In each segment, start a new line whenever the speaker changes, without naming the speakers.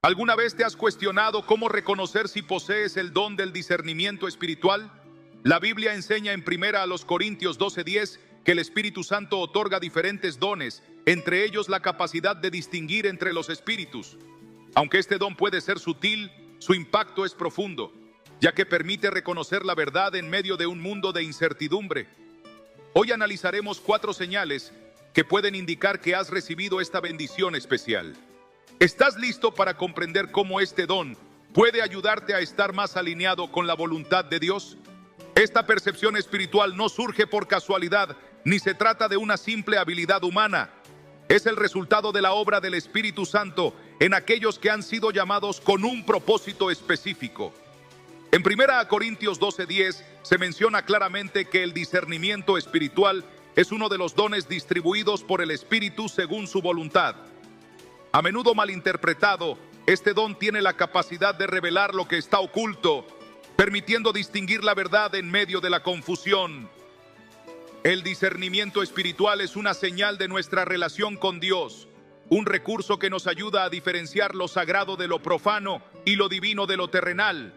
¿Alguna vez te has cuestionado cómo reconocer si posees el don del discernimiento espiritual? La Biblia enseña en 1 Corintios 12:10 que el Espíritu Santo otorga diferentes dones, entre ellos la capacidad de distinguir entre los espíritus. Aunque este don puede ser sutil, su impacto es profundo, ya que permite reconocer la verdad en medio de un mundo de incertidumbre. Hoy analizaremos 4 señales que pueden indicar que has recibido esta bendición especial. ¿Estás listo para comprender cómo este don puede ayudarte a estar más alineado con la voluntad de Dios? Esta percepción espiritual no surge por casualidad, ni se trata de una simple habilidad humana. Es el resultado de la obra del Espíritu Santo en aquellos que han sido llamados con un propósito específico. En 1 Corintios 12:10 se menciona claramente que el discernimiento espiritual es uno de los dones distribuidos por el Espíritu según su voluntad. A menudo malinterpretado, este don tiene la capacidad de revelar lo que está oculto, permitiendo distinguir la verdad en medio de la confusión. El discernimiento espiritual es una señal de nuestra relación con Dios, un recurso que nos ayuda a diferenciar lo sagrado de lo profano y lo divino de lo terrenal.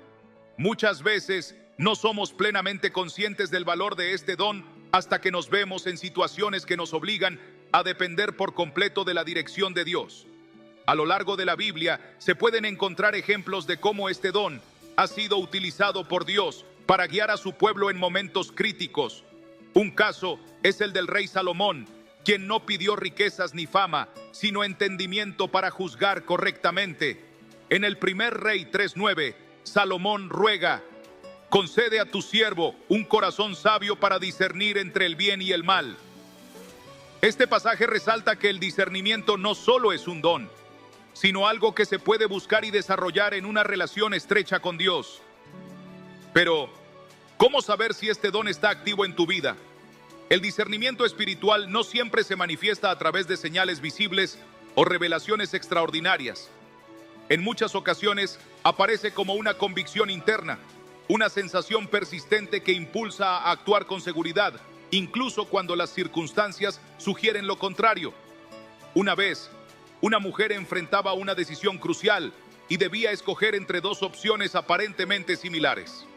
Muchas veces no somos plenamente conscientes del valor de este don hasta que nos vemos en situaciones que nos obligan a depender por completo de la dirección de Dios. A lo largo de la Biblia se pueden encontrar ejemplos de cómo este don ha sido utilizado por Dios para guiar a su pueblo en momentos críticos. Un caso es el del rey Salomón, quien no pidió riquezas ni fama, sino entendimiento para juzgar correctamente. En el 1 Rey 3:9, Salomón ruega: concede a tu siervo un corazón sabio para discernir entre el bien y el mal. Este pasaje resalta que el discernimiento no solo es un don, sino algo que se puede buscar y desarrollar en una relación estrecha con Dios. Pero, ¿cómo saber si este don está activo en tu vida? El discernimiento espiritual no siempre se manifiesta a través de señales visibles o revelaciones extraordinarias. En muchas ocasiones aparece como una convicción interna, una sensación persistente que impulsa a actuar con seguridad, incluso cuando las circunstancias sugieren lo contrario. Una vez, una mujer enfrentaba una decisión crucial y debía escoger entre 2 opciones aparentemente similares.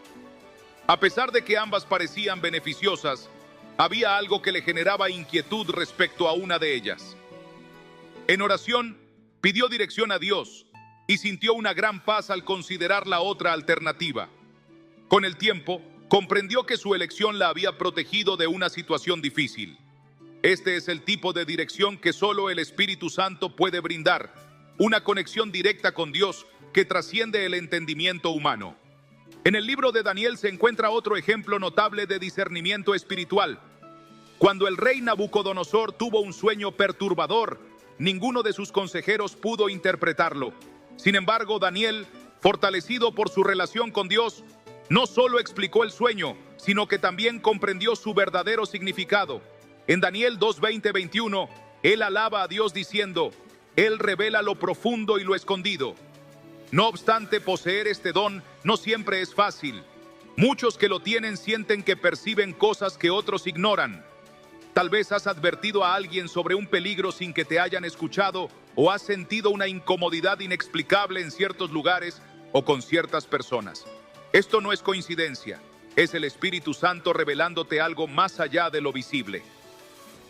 A pesar de que ambas parecían beneficiosas, había algo que le generaba inquietud respecto a una de ellas. En oración, pidió dirección a Dios y sintió una gran paz al considerar la otra alternativa. Con el tiempo, comprendió que su elección la había protegido de una situación difícil. Este es el tipo de dirección que solo el Espíritu Santo puede brindar, una conexión directa con Dios que trasciende el entendimiento humano. En el libro de Daniel se encuentra otro ejemplo notable de discernimiento espiritual. Cuando el rey Nabucodonosor tuvo un sueño perturbador, ninguno de sus consejeros pudo interpretarlo. Sin embargo, Daniel, fortalecido por su relación con Dios, no solo explicó el sueño, sino que también comprendió su verdadero significado. En Daniel 2:20-21, él alaba a Dios diciendo: Él revela lo profundo y lo escondido. No obstante, poseer este don no siempre es fácil. Muchos que lo tienen sienten que perciben cosas que otros ignoran. Tal vez has advertido a alguien sobre un peligro sin que te hayan escuchado, o has sentido una incomodidad inexplicable en ciertos lugares o con ciertas personas. Esto no es coincidencia, es el Espíritu Santo revelándote algo más allá de lo visible.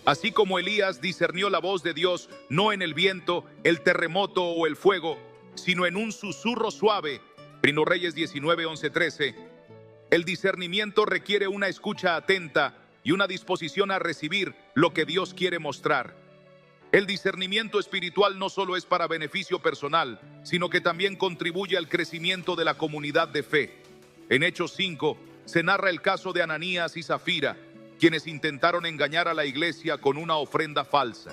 Así como Elías discernió la voz de Dios no en el viento, el terremoto o el fuego, sino en un susurro suave, 1 Reyes 19:11-13, el discernimiento requiere una escucha atenta y una disposición a recibir lo que Dios quiere mostrar. El discernimiento espiritual no solo es para beneficio personal, sino que también contribuye al crecimiento de la comunidad de fe. En Hechos 5 se narra el caso de Ananías y Zafira, quienes intentaron engañar a la iglesia con una ofrenda falsa.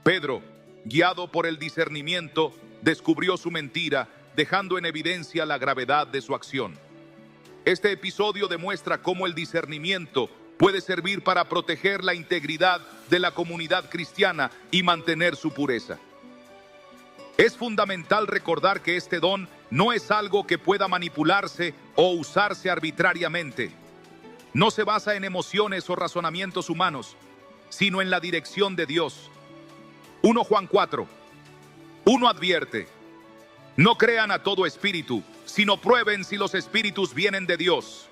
Pedro, guiado por el discernimiento, descubrió su mentira, dejando en evidencia la gravedad de su acción. Este episodio demuestra cómo el discernimiento puede servir para proteger la integridad de la comunidad cristiana y mantener su pureza. Es fundamental recordar que este don no es algo que pueda manipularse o usarse arbitrariamente. No se basa en emociones o razonamientos humanos, sino en la dirección de Dios. 1 Juan 4. 1 advierte: No crean a todo espíritu, sino prueben si los espíritus vienen de Dios.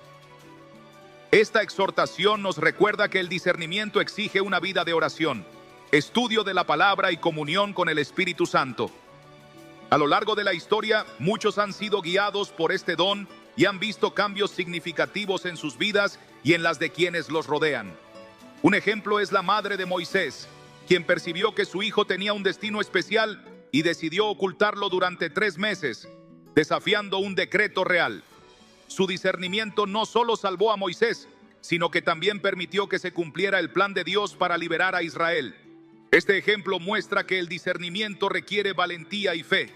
Esta exhortación nos recuerda que el discernimiento exige una vida de oración, estudio de la palabra y comunión con el Espíritu Santo. A lo largo de la historia, muchos han sido guiados por este don y han visto cambios significativos en sus vidas y en las de quienes los rodean. Un ejemplo es la madre de Moisés, quien percibió que su hijo tenía un destino especial y decidió ocultarlo durante 3 meses, desafiando un decreto real. Su discernimiento no solo salvó a Moisés, sino que también permitió que se cumpliera el plan de Dios para liberar a Israel. Este ejemplo muestra que el discernimiento requiere valentía y fe,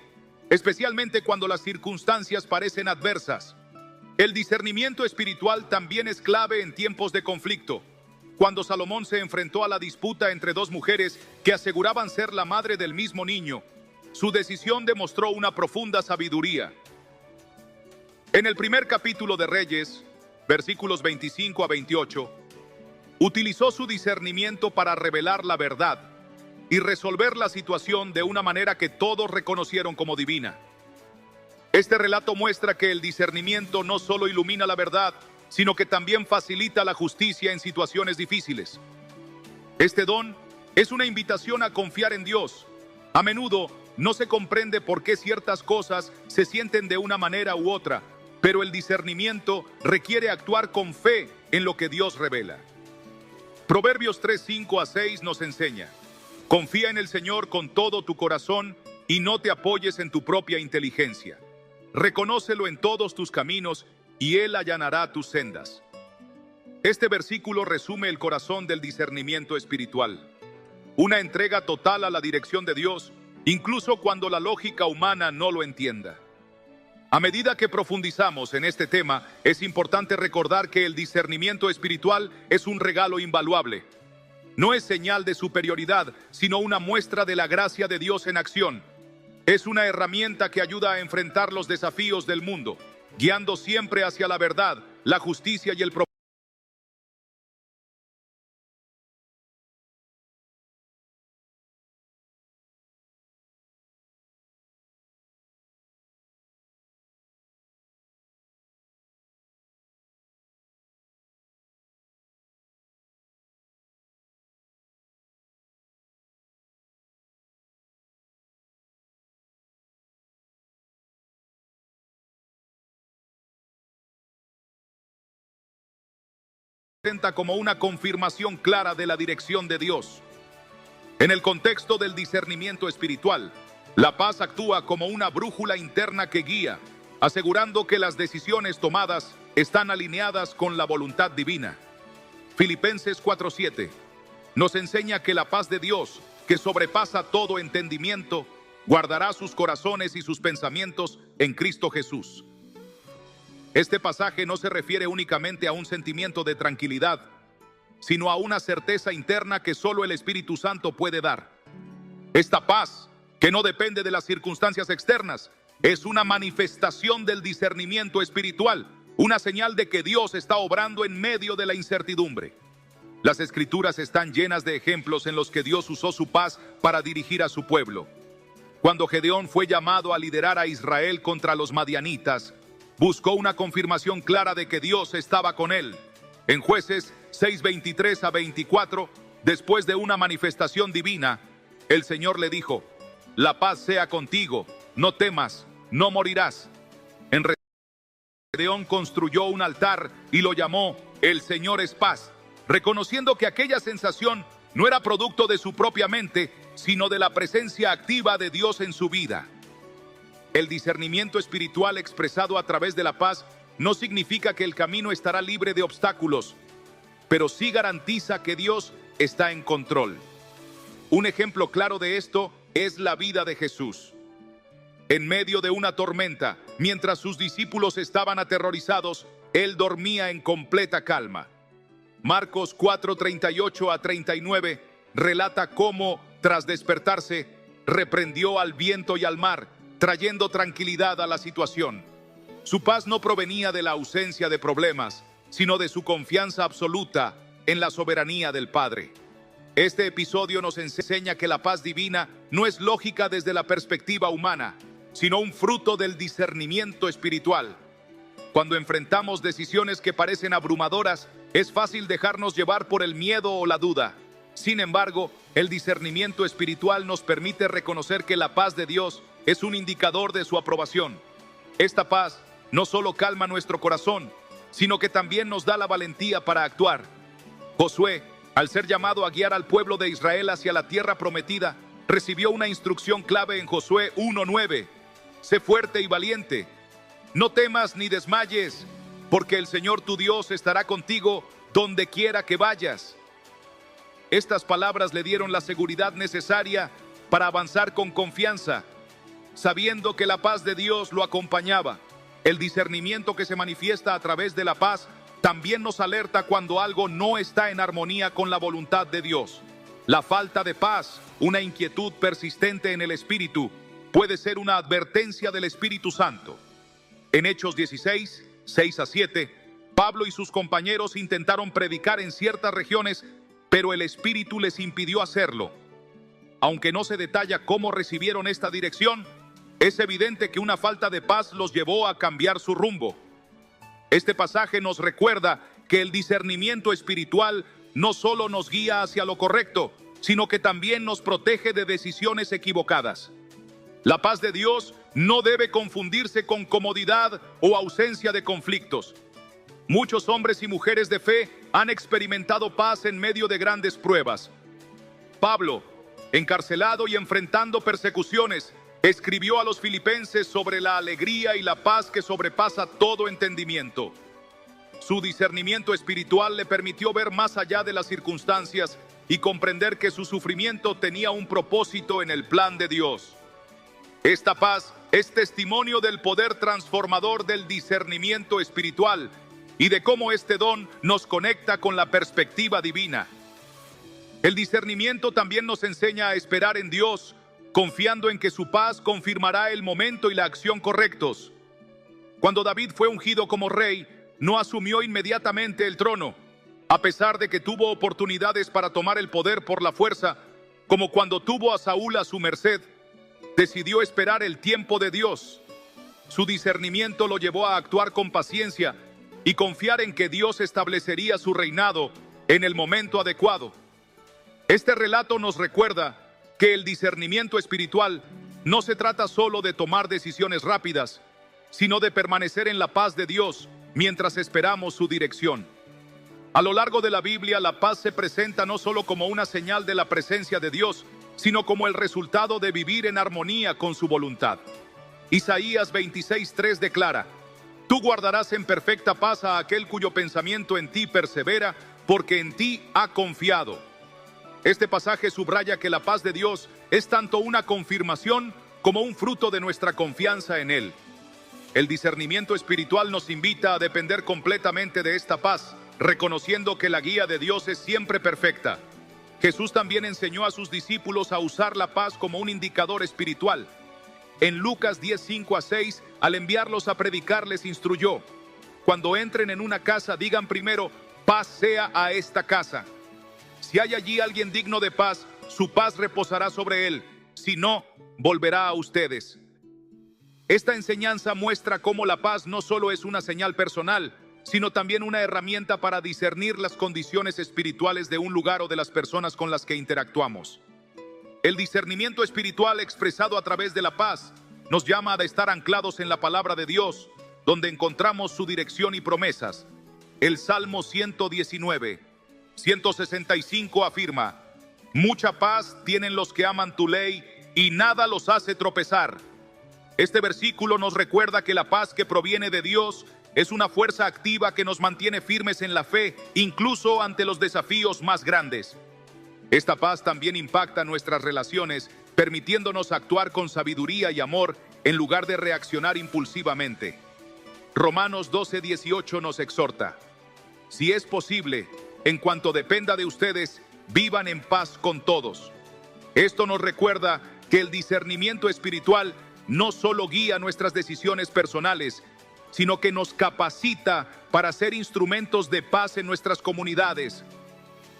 especialmente cuando las circunstancias parecen adversas. El discernimiento espiritual también es clave en tiempos de conflicto. Cuando Salomón se enfrentó a la disputa entre 2 mujeres que aseguraban ser la madre del mismo niño, su decisión demostró una profunda sabiduría. En el primer capítulo de Reyes, versículos 25 a 28, utilizó su discernimiento para revelar la verdad y resolver la situación de una manera que todos reconocieron como divina. Este relato muestra que el discernimiento no solo ilumina la verdad, sino que también facilita la justicia en situaciones difíciles. Este don es una invitación a confiar en Dios. A menudo no se comprende por qué ciertas cosas se sienten de una manera u otra, pero el discernimiento requiere actuar con fe en lo que Dios revela. Proverbios 3, 5 a 6 nos enseña: confía en el Señor con todo tu corazón y no te apoyes en tu propia inteligencia. Reconócelo en todos tus caminos y Él allanará tus sendas. Este versículo resume el corazón del discernimiento espiritual. Una entrega total a la dirección de Dios, incluso cuando la lógica humana no lo entienda. A medida que profundizamos en este tema, es importante recordar que el discernimiento espiritual es un regalo invaluable. No es señal de superioridad, sino una muestra de la gracia de Dios en acción. Es una herramienta que ayuda a enfrentar los desafíos del mundo, guiando siempre hacia la verdad, la justicia y el propósito. Presenta como una confirmación clara de la dirección de Dios. En el contexto del discernimiento espiritual, la paz actúa como una brújula interna que guía, asegurando que las decisiones tomadas están alineadas con la voluntad divina. Filipenses 4:7 nos enseña que la paz de Dios, que sobrepasa todo entendimiento, guardará sus corazones y sus pensamientos en Cristo Jesús. Este pasaje no se refiere únicamente a un sentimiento de tranquilidad, sino a una certeza interna que solo el Espíritu Santo puede dar. Esta paz, que no depende de las circunstancias externas, es una manifestación del discernimiento espiritual, una señal de que Dios está obrando en medio de la incertidumbre. Las Escrituras están llenas de ejemplos en los que Dios usó su paz para dirigir a su pueblo. Cuando Gedeón fue llamado a liderar a Israel contra los madianitas, buscó una confirmación clara de que Dios estaba con él. En Jueces 6:23 a 24, después de una manifestación divina, el Señor le dijo: la paz sea contigo, no temas, no morirás. En respuesta, Gedeón construyó un altar y lo llamó El Señor es Paz, reconociendo que aquella sensación no era producto de su propia mente, sino de la presencia activa de Dios en su vida. El discernimiento espiritual expresado a través de la paz no significa que el camino estará libre de obstáculos, pero sí garantiza que Dios está en control. Un ejemplo claro de esto es la vida de Jesús. En medio de una tormenta, mientras sus discípulos estaban aterrorizados, Él dormía en completa calma. Marcos 4:38 a 39 relata cómo, tras despertarse, reprendió al viento y al mar, trayendo tranquilidad a la situación. Su paz no provenía de la ausencia de problemas, sino de su confianza absoluta en la soberanía del Padre. Este episodio nos enseña que la paz divina no es lógica desde la perspectiva humana, sino un fruto del discernimiento espiritual. Cuando enfrentamos decisiones que parecen abrumadoras, es fácil dejarnos llevar por el miedo o la duda. Sin embargo, el discernimiento espiritual nos permite reconocer que la paz de Dios es un indicador de su aprobación. Esta paz no solo calma nuestro corazón, sino que también nos da la valentía para actuar. Josué, al ser llamado a guiar al pueblo de Israel hacia la tierra prometida, recibió una instrucción clave en Josué 1:9. Sé fuerte y valiente. No temas ni desmayes, porque el Señor tu Dios estará contigo donde quiera que vayas. Estas palabras le dieron la seguridad necesaria para avanzar con confianza, sabiendo que la paz de Dios lo acompañaba. El discernimiento que se manifiesta a través de la paz también nos alerta cuando algo no está en armonía con la voluntad de Dios. La falta de paz, una inquietud persistente en el espíritu, puede ser una advertencia del Espíritu Santo. En Hechos 16, 6-7, Pablo y sus compañeros intentaron predicar en ciertas regiones, pero el Espíritu les impidió hacerlo. Aunque no se detalla cómo recibieron esta dirección, es evidente que una falta de paz los llevó a cambiar su rumbo. Este pasaje nos recuerda que el discernimiento espiritual no solo nos guía hacia lo correcto, sino que también nos protege de decisiones equivocadas. La paz de Dios no debe confundirse con comodidad o ausencia de conflictos. Muchos hombres y mujeres de fe han experimentado paz en medio de grandes pruebas. Pablo, encarcelado y enfrentando persecuciones, escribió a los filipenses sobre la alegría y la paz que sobrepasa todo entendimiento. Su discernimiento espiritual le permitió ver más allá de las circunstancias y comprender que su sufrimiento tenía un propósito en el plan de Dios. Esta paz es testimonio del poder transformador del discernimiento espiritual y de cómo este don nos conecta con la perspectiva divina. El discernimiento también nos enseña a esperar en Dios, confiando en que su paz confirmará el momento y la acción correctos. Cuando David fue ungido como rey, no asumió inmediatamente el trono, a pesar de que tuvo oportunidades para tomar el poder por la fuerza, como cuando tuvo a Saúl a su merced. Decidió esperar el tiempo de Dios. Su discernimiento lo llevó a actuar con paciencia y confiar en que Dios establecería su reinado en el momento adecuado. Este relato nos recuerda que el discernimiento espiritual no se trata solo de tomar decisiones rápidas, sino de permanecer en la paz de Dios mientras esperamos su dirección. A lo largo de la Biblia, la paz se presenta no solo como una señal de la presencia de Dios, sino como el resultado de vivir en armonía con su voluntad. Isaías 26:3 declara: Tú guardarás en perfecta paz a aquel cuyo pensamiento en ti persevera, porque en ti ha confiado. Este pasaje subraya que la paz de Dios es tanto una confirmación como un fruto de nuestra confianza en Él. El discernimiento espiritual nos invita a depender completamente de esta paz, reconociendo que la guía de Dios es siempre perfecta. Jesús también enseñó a sus discípulos a usar la paz como un indicador espiritual. En Lucas 10:5-6, al enviarlos a predicar, les instruyó: Cuando entren en una casa, digan primero, paz sea a esta casa. Si hay allí alguien digno de paz, su paz reposará sobre él. Si no, volverá a ustedes. Esta enseñanza muestra cómo la paz no solo es una señal personal, sino también una herramienta para discernir las condiciones espirituales de un lugar o de las personas con las que interactuamos. El discernimiento espiritual expresado a través de la paz nos llama a estar anclados en la palabra de Dios, donde encontramos su dirección y promesas. El Salmo 119, 165 afirma: Mucha paz tienen los que aman tu ley y nada los hace tropezar. Este versículo nos recuerda que la paz que proviene de Dios es una fuerza activa que nos mantiene firmes en la fe, incluso ante los desafíos más grandes. Esta paz también impacta nuestras relaciones, permitiéndonos actuar con sabiduría y amor en lugar de reaccionar impulsivamente. Romanos 12:18 nos exhorta: Si es posible, en cuanto dependa de ustedes, vivan en paz con todos. Esto nos recuerda que el discernimiento espiritual no solo guía nuestras decisiones personales, sino que nos capacita para ser instrumentos de paz en nuestras comunidades.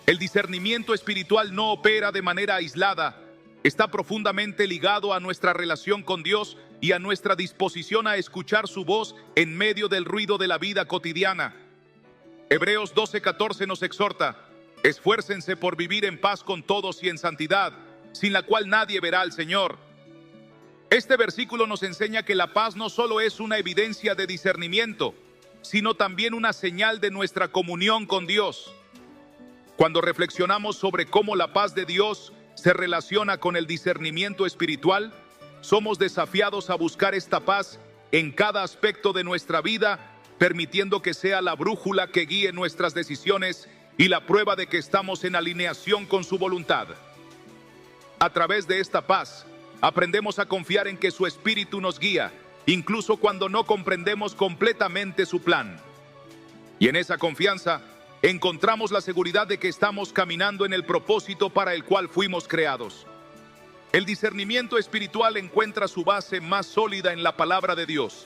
El discernimiento espiritual no opera de manera aislada, está profundamente ligado a nuestra relación con Dios y a nuestra disposición a escuchar su voz en medio del ruido de la vida cotidiana. Hebreos 12:14 nos exhorta: esfuércense por vivir en paz con todos y en santidad, sin la cual nadie verá al Señor. Este versículo nos enseña que la paz no solo es una evidencia de discernimiento, sino también una señal de nuestra comunión con Dios. Cuando reflexionamos sobre cómo la paz de Dios se relaciona con el discernimiento espiritual, somos desafiados a buscar esta paz en cada aspecto de nuestra vida, permitiendo que sea la brújula que guíe nuestras decisiones y la prueba de que estamos en alineación con su voluntad. A través de esta paz, aprendemos a confiar en que su Espíritu nos guía, incluso cuando no comprendemos completamente su plan. Y en esa confianza, encontramos la seguridad de que estamos caminando en el propósito para el cual fuimos creados. El discernimiento espiritual encuentra su base más sólida en la palabra de Dios.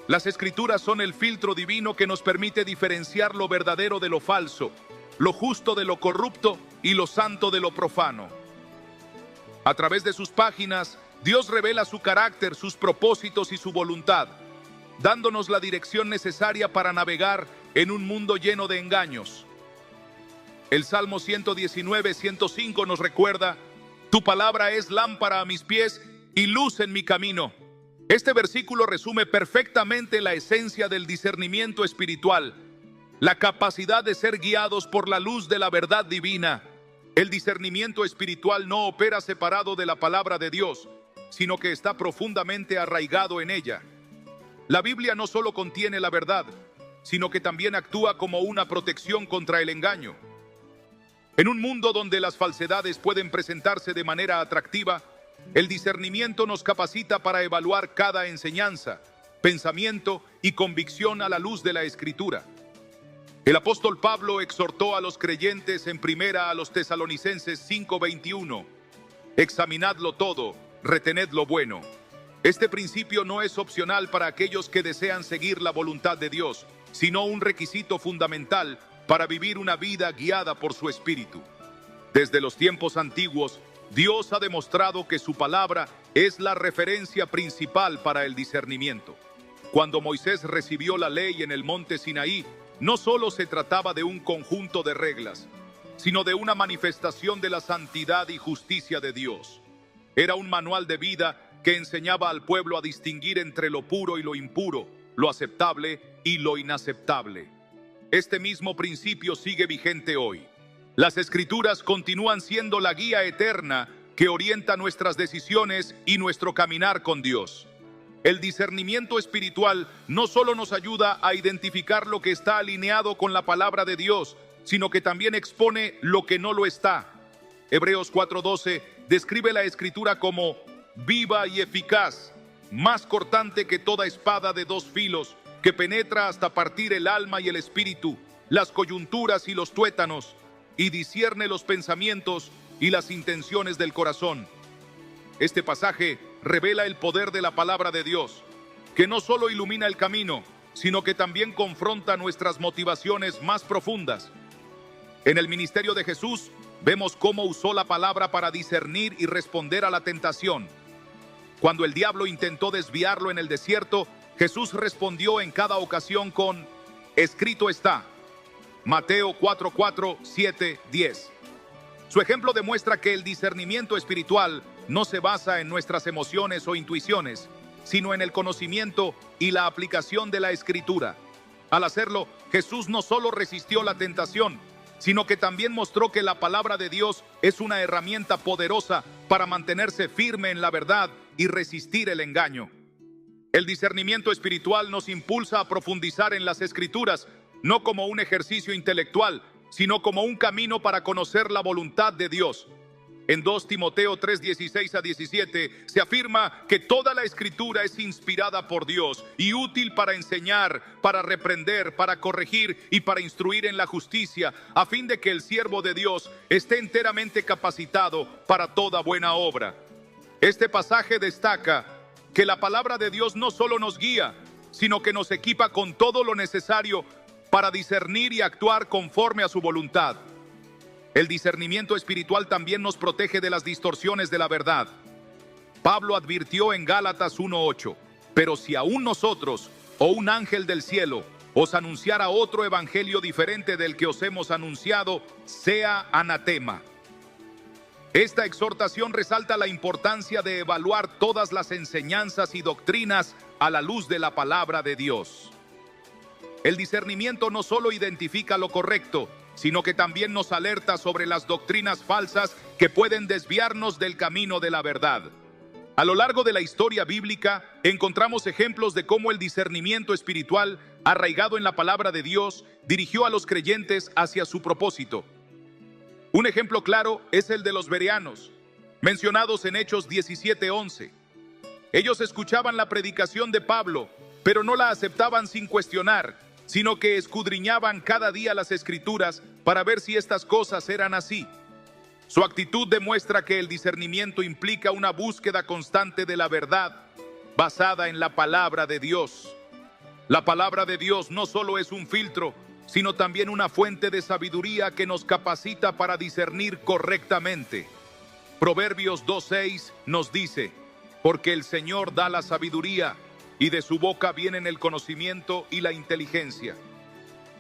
Las Escrituras son el filtro divino que nos permite diferenciar lo verdadero de lo falso, lo justo de lo corrupto y lo santo de lo profano. A través de sus páginas, Dios revela su carácter, sus propósitos y su voluntad, dándonos la dirección necesaria para navegar en un mundo lleno de engaños. El Salmo 119:105 nos recuerda: tu palabra es lámpara a mis pies y luz en mi camino. Este versículo resume perfectamente la esencia del discernimiento espiritual, la capacidad de ser guiados por la luz de la verdad divina. El discernimiento espiritual no opera separado de la palabra de Dios, sino que está profundamente arraigado en ella. La Biblia no solo contiene la verdad, sino que también actúa como una protección contra el engaño. En un mundo donde las falsedades pueden presentarse de manera atractiva, el discernimiento nos capacita para evaluar cada enseñanza, pensamiento y convicción a la luz de la Escritura. El apóstol Pablo exhortó a los creyentes en primera a los Tesalonicenses 5:21: examinadlo todo, retened lo bueno. Este principio no es opcional para aquellos que desean seguir la voluntad de Dios, sino un requisito fundamental para vivir una vida guiada por su Espíritu. Desde los tiempos antiguos, Dios ha demostrado que su palabra es la referencia principal para el discernimiento. Cuando Moisés recibió la ley en el monte Sinaí, no solo se trataba de un conjunto de reglas, sino de una manifestación de la santidad y justicia de Dios. Era un manual de vida que enseñaba al pueblo a distinguir entre lo puro y lo impuro, lo aceptable y lo inaceptable. Este mismo principio sigue vigente hoy. Las Escrituras continúan siendo la guía eterna que orienta nuestras decisiones y nuestro caminar con Dios. El discernimiento espiritual no solo nos ayuda a identificar lo que está alineado con la palabra de Dios, sino que también expone lo que no lo está. Hebreos 4:12 describe la Escritura como viva y eficaz, más cortante que toda espada de dos filos, que penetra hasta partir el alma y el espíritu, las coyunturas y los tuétanos, y discierne los pensamientos y las intenciones del corazón. Este pasaje revela el poder de la palabra de Dios, que no solo ilumina el camino, sino que también confronta nuestras motivaciones más profundas. En el ministerio de Jesús, vemos cómo usó la palabra para discernir y responder a la tentación. Cuando el diablo intentó desviarlo en el desierto, Jesús respondió en cada ocasión con: escrito está. Mateo 4:4, 7, 10. Su ejemplo demuestra que el discernimiento espiritual no se basa en nuestras emociones o intuiciones, sino en el conocimiento y la aplicación de la Escritura. Al hacerlo, Jesús no solo resistió la tentación, sino que también mostró que la palabra de Dios es una herramienta poderosa para mantenerse firme en la verdad y resistir el engaño. El discernimiento espiritual nos impulsa a profundizar en las Escrituras, no como un ejercicio intelectual, sino como un camino para conocer la voluntad de Dios. En 2 Timoteo 3:16-17 se afirma que toda la Escritura es inspirada por Dios y útil para enseñar, para reprender, para corregir y para instruir en la justicia, a fin de que el siervo de Dios esté enteramente capacitado para toda buena obra. Este pasaje destaca que la palabra de Dios no solo nos guía, sino que nos equipa con todo lo necesario para discernir y actuar conforme a su voluntad. El discernimiento espiritual también nos protege de las distorsiones de la verdad. Pablo advirtió en Gálatas 1:8, pero si aún nosotros o un ángel del cielo os anunciara otro evangelio diferente del que os hemos anunciado, sea anatema. Esta exhortación resalta la importancia de evaluar todas las enseñanzas y doctrinas a la luz de la palabra de Dios. El discernimiento no solo identifica lo correcto, sino que también nos alerta sobre las doctrinas falsas que pueden desviarnos del camino de la verdad. A lo largo de la historia bíblica, encontramos ejemplos de cómo el discernimiento espiritual, arraigado en la palabra de Dios, dirigió a los creyentes hacia su propósito. Un ejemplo claro es el de los bereanos, mencionados en Hechos 17:11. Ellos escuchaban la predicación de Pablo, pero no la aceptaban sin cuestionar, sino que escudriñaban cada día las Escrituras para ver si estas cosas eran así. Su actitud demuestra que el discernimiento implica una búsqueda constante de la verdad, basada en la palabra de Dios. La palabra de Dios no solo es un filtro, sino también una fuente de sabiduría que nos capacita para discernir correctamente. Proverbios 2:6 nos dice: porque el Señor da la sabiduría, y de su boca vienen el conocimiento y la inteligencia.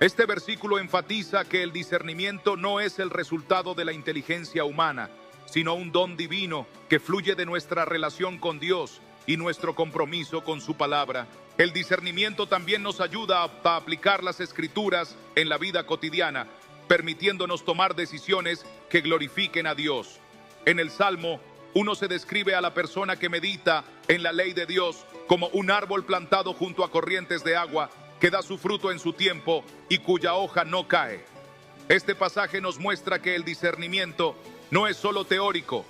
Este versículo enfatiza que el discernimiento no es el resultado de la inteligencia humana, sino un don divino que fluye de nuestra relación con Dios y nuestro compromiso con su palabra. El discernimiento también nos ayuda a aplicar las Escrituras en la vida cotidiana, permitiéndonos tomar decisiones que glorifiquen a Dios. En el Salmo, uno se describe a la persona que medita en la ley de Dios como un árbol plantado junto a corrientes de agua, que da su fruto en su tiempo y cuya hoja no cae. Este pasaje nos muestra que el discernimiento no es solo teórico,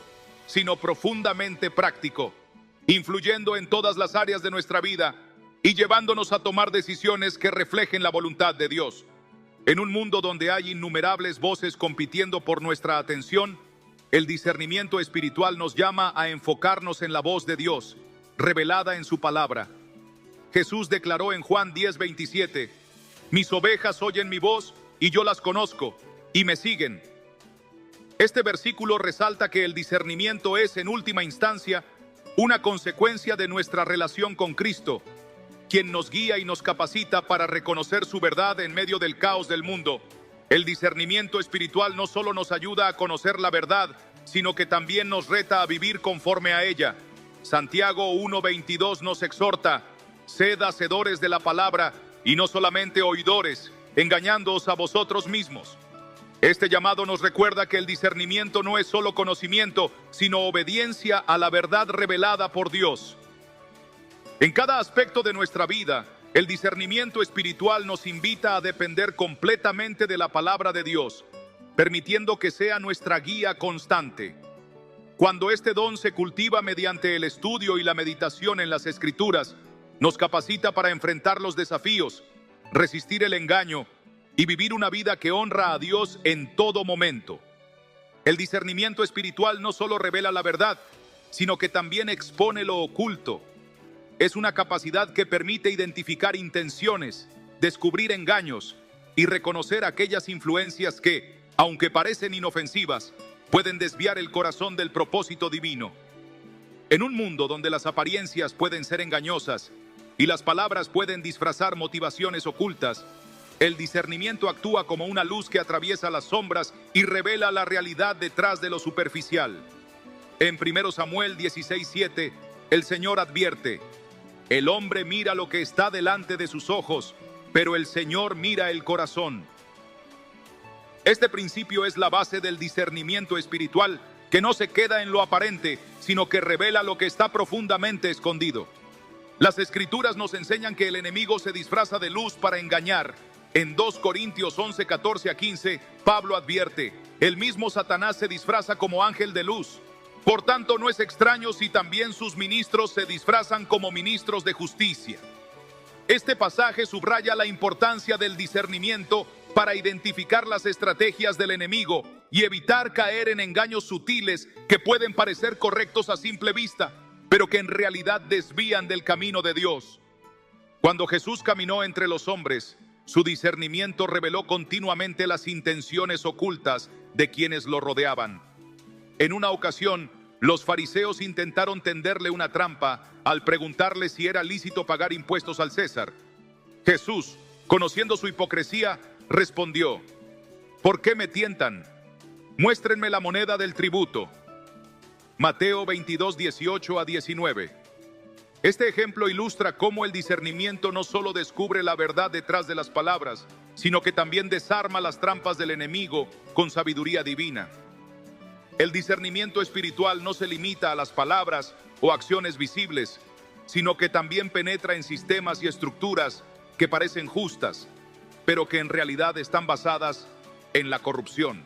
sino profundamente práctico, influyendo en todas las áreas de nuestra vida y llevándonos a tomar decisiones que reflejen la voluntad de Dios. En un mundo donde hay innumerables voces compitiendo por nuestra atención, el discernimiento espiritual nos llama a enfocarnos en la voz de Dios, revelada en su palabra. Jesús declaró en Juan 10:27, mis ovejas oyen mi voz y yo las conozco y me siguen. Este versículo resalta que el discernimiento es, en última instancia, una consecuencia de nuestra relación con Cristo, quien nos guía y nos capacita para reconocer su verdad en medio del caos del mundo. El discernimiento espiritual no solo nos ayuda a conocer la verdad, sino que también nos reta a vivir conforme a ella. Santiago 1:22 nos exhorta: sed hacedores de la palabra y no solamente oidores, engañándoos a vosotros mismos. Este llamado nos recuerda que el discernimiento no es solo conocimiento, sino obediencia a la verdad revelada por Dios. En cada aspecto de nuestra vida, el discernimiento espiritual nos invita a depender completamente de la palabra de Dios, permitiendo que sea nuestra guía constante. Cuando este don se cultiva mediante el estudio y la meditación en las Escrituras, nos capacita para enfrentar los desafíos, resistir el engaño y vivir una vida que honra a Dios en todo momento. El discernimiento espiritual no solo revela la verdad, sino que también expone lo oculto. Es una capacidad que permite identificar intenciones, descubrir engaños y reconocer aquellas influencias que, aunque parecen inofensivas, pueden desviar el corazón del propósito divino. En un mundo donde las apariencias pueden ser engañosas y las palabras pueden disfrazar motivaciones ocultas, el discernimiento actúa como una luz que atraviesa las sombras y revela la realidad detrás de lo superficial. En 1 Samuel 16:7, el Señor advierte: el hombre mira lo que está delante de sus ojos, pero el Señor mira el corazón. Este principio es la base del discernimiento espiritual, que no se queda en lo aparente, sino que revela lo que está profundamente escondido. Las Escrituras nos enseñan que el enemigo se disfraza de luz para engañar. En 2 Corintios 11:14-15, Pablo advierte: el mismo Satanás se disfraza como ángel de luz. Por tanto, no es extraño si también sus ministros se disfrazan como ministros de justicia. Este pasaje subraya la importancia del discernimiento para identificar las estrategias del enemigo y evitar caer en engaños sutiles que pueden parecer correctos a simple vista, pero que en realidad desvían del camino de Dios. Cuando Jesús caminó entre los hombres, su discernimiento reveló continuamente las intenciones ocultas de quienes lo rodeaban. En una ocasión, Los fariseos intentaron tenderle una trampa al preguntarle si era lícito pagar impuestos al César. Jesús, conociendo su hipocresía, respondió: ¿por qué me tientan? Muéstrenme la moneda del tributo. Mateo 22, 18 a 19. Este ejemplo ilustra cómo el discernimiento no solo descubre la verdad detrás de las palabras, sino que también desarma las trampas del enemigo con sabiduría divina. El discernimiento espiritual no se limita a las palabras o acciones visibles, sino que también penetra en sistemas y estructuras que parecen justas, pero que en realidad están basadas en la corrupción.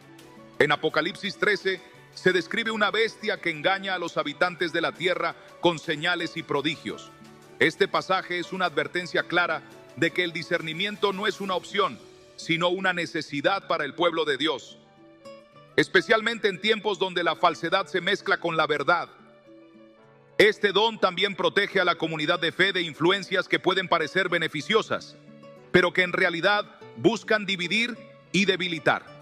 En Apocalipsis 13 se describe una bestia que engaña a los habitantes de la tierra con señales y prodigios. Este pasaje es una advertencia clara de que el discernimiento no es una opción, sino una necesidad para el pueblo de Dios, especialmente en tiempos donde la falsedad se mezcla con la verdad. Este don también protege a la comunidad de fe de influencias que pueden parecer beneficiosas, pero que en realidad buscan dividir y debilitar.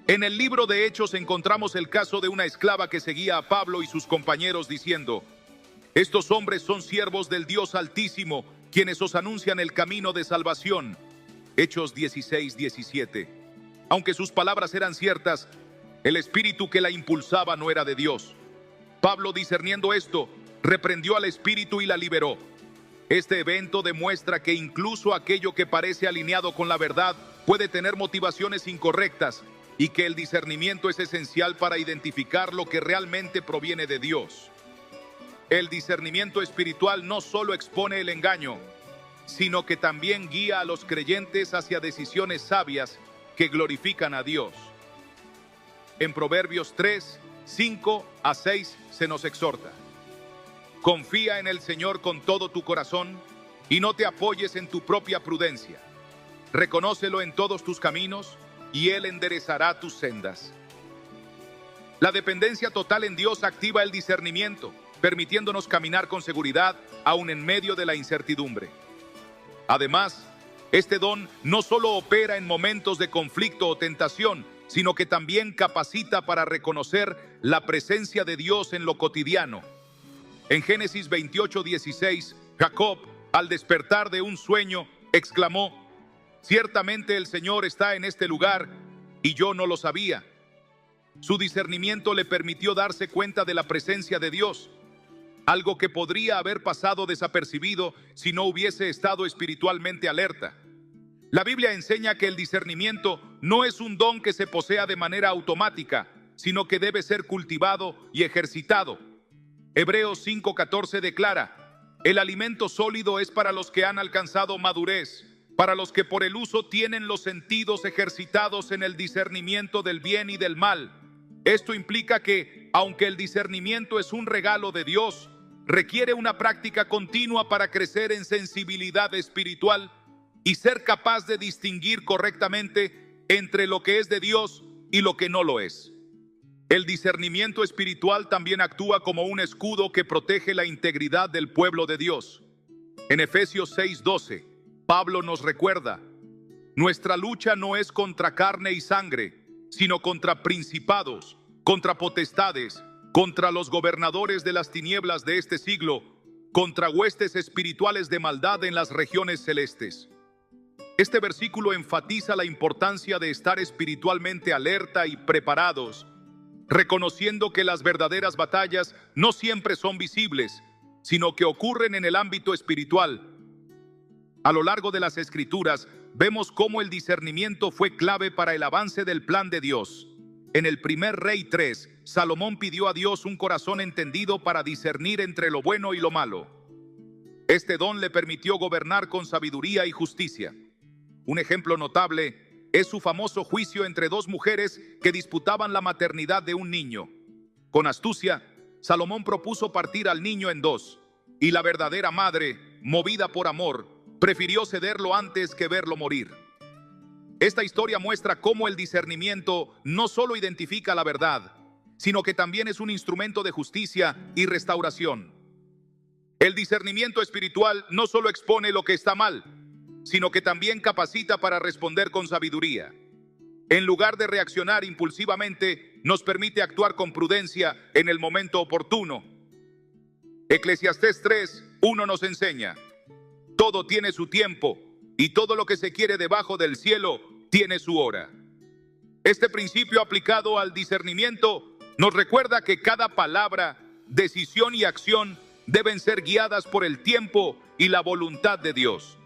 En el libro de Hechos encontramos el caso de una esclava que seguía a Pablo y sus compañeros diciendo: estos hombres son siervos del Dios Altísimo, quienes os anuncian el camino de salvación. Hechos 16, 17. Aunque sus palabras eran ciertas, el espíritu que la impulsaba no era de Dios. Pablo, discerniendo esto, reprendió al espíritu y la liberó. Este evento demuestra que incluso aquello que parece alineado con la verdad puede tener motivaciones incorrectas, y que el discernimiento es esencial para identificar lo que realmente proviene de Dios. El discernimiento espiritual no solo expone el engaño, sino que también guía a los creyentes hacia decisiones sabias que glorifican a Dios. En Proverbios 3, 5 a 6 se nos exhorta: confía en el Señor con todo tu corazón y no te apoyes en tu propia prudencia. Reconócelo en todos tus caminos y Él enderezará tus sendas. La dependencia total en Dios activa el discernimiento, permitiéndonos caminar con seguridad aún en medio de la incertidumbre. Además, este don no solo opera en momentos de conflicto o tentación, sino que también capacita para reconocer la presencia de Dios en lo cotidiano. En Génesis 28, 16, Jacob, al despertar de un sueño, exclamó: ciertamente el Señor está en este lugar y yo no lo sabía. Su discernimiento le permitió darse cuenta de la presencia de Dios, algo que podría haber pasado desapercibido si no hubiese estado espiritualmente alerta. La Biblia enseña que el discernimiento no es un don que se posea de manera automática, sino que debe ser cultivado y ejercitado. Hebreos 5:14 declara: el alimento sólido es para los que han alcanzado madurez, para los que por el uso tienen los sentidos ejercitados en el discernimiento del bien y del mal. Esto implica que, aunque el discernimiento es un regalo de Dios, requiere una práctica continua para crecer en sensibilidad espiritual y ser capaz de distinguir correctamente entre lo que es de Dios y lo que no lo es. El discernimiento espiritual también actúa como un escudo que protege la integridad del pueblo de Dios. En Efesios 6:12, Pablo nos recuerda: nuestra lucha no es contra carne y sangre, sino contra principados, contra potestades, contra los gobernadores de las tinieblas de este siglo, contra huestes espirituales de maldad en las regiones celestes. Este versículo enfatiza la importancia de estar espiritualmente alerta y preparados, reconociendo que las verdaderas batallas no siempre son visibles, sino que ocurren en el ámbito espiritual. A lo largo de las Escrituras, vemos cómo el discernimiento fue clave para el avance del plan de Dios. En el primer Rey 3, Salomón pidió a Dios un corazón entendido para discernir entre lo bueno y lo malo. Este don le permitió gobernar con sabiduría y justicia. Un ejemplo notable es su famoso juicio entre dos mujeres que disputaban la maternidad de un niño. Con astucia, Salomón propuso partir al niño en dos, y la verdadera madre, movida por amor, prefirió cederlo antes que verlo morir. Esta historia muestra cómo el discernimiento no solo identifica la verdad, sino que también es un instrumento de justicia y restauración. El discernimiento espiritual no solo expone lo que está mal, sino que también capacita para responder con sabiduría. En lugar de reaccionar impulsivamente, nos permite actuar con prudencia en el momento oportuno. Eclesiastés 3:1 nos enseña: todo tiene su tiempo y todo lo que se quiere debajo del cielo tiene su hora. Este principio aplicado al discernimiento nos recuerda que cada palabra, decisión y acción deben ser guiadas por el tiempo y la voluntad de Dios.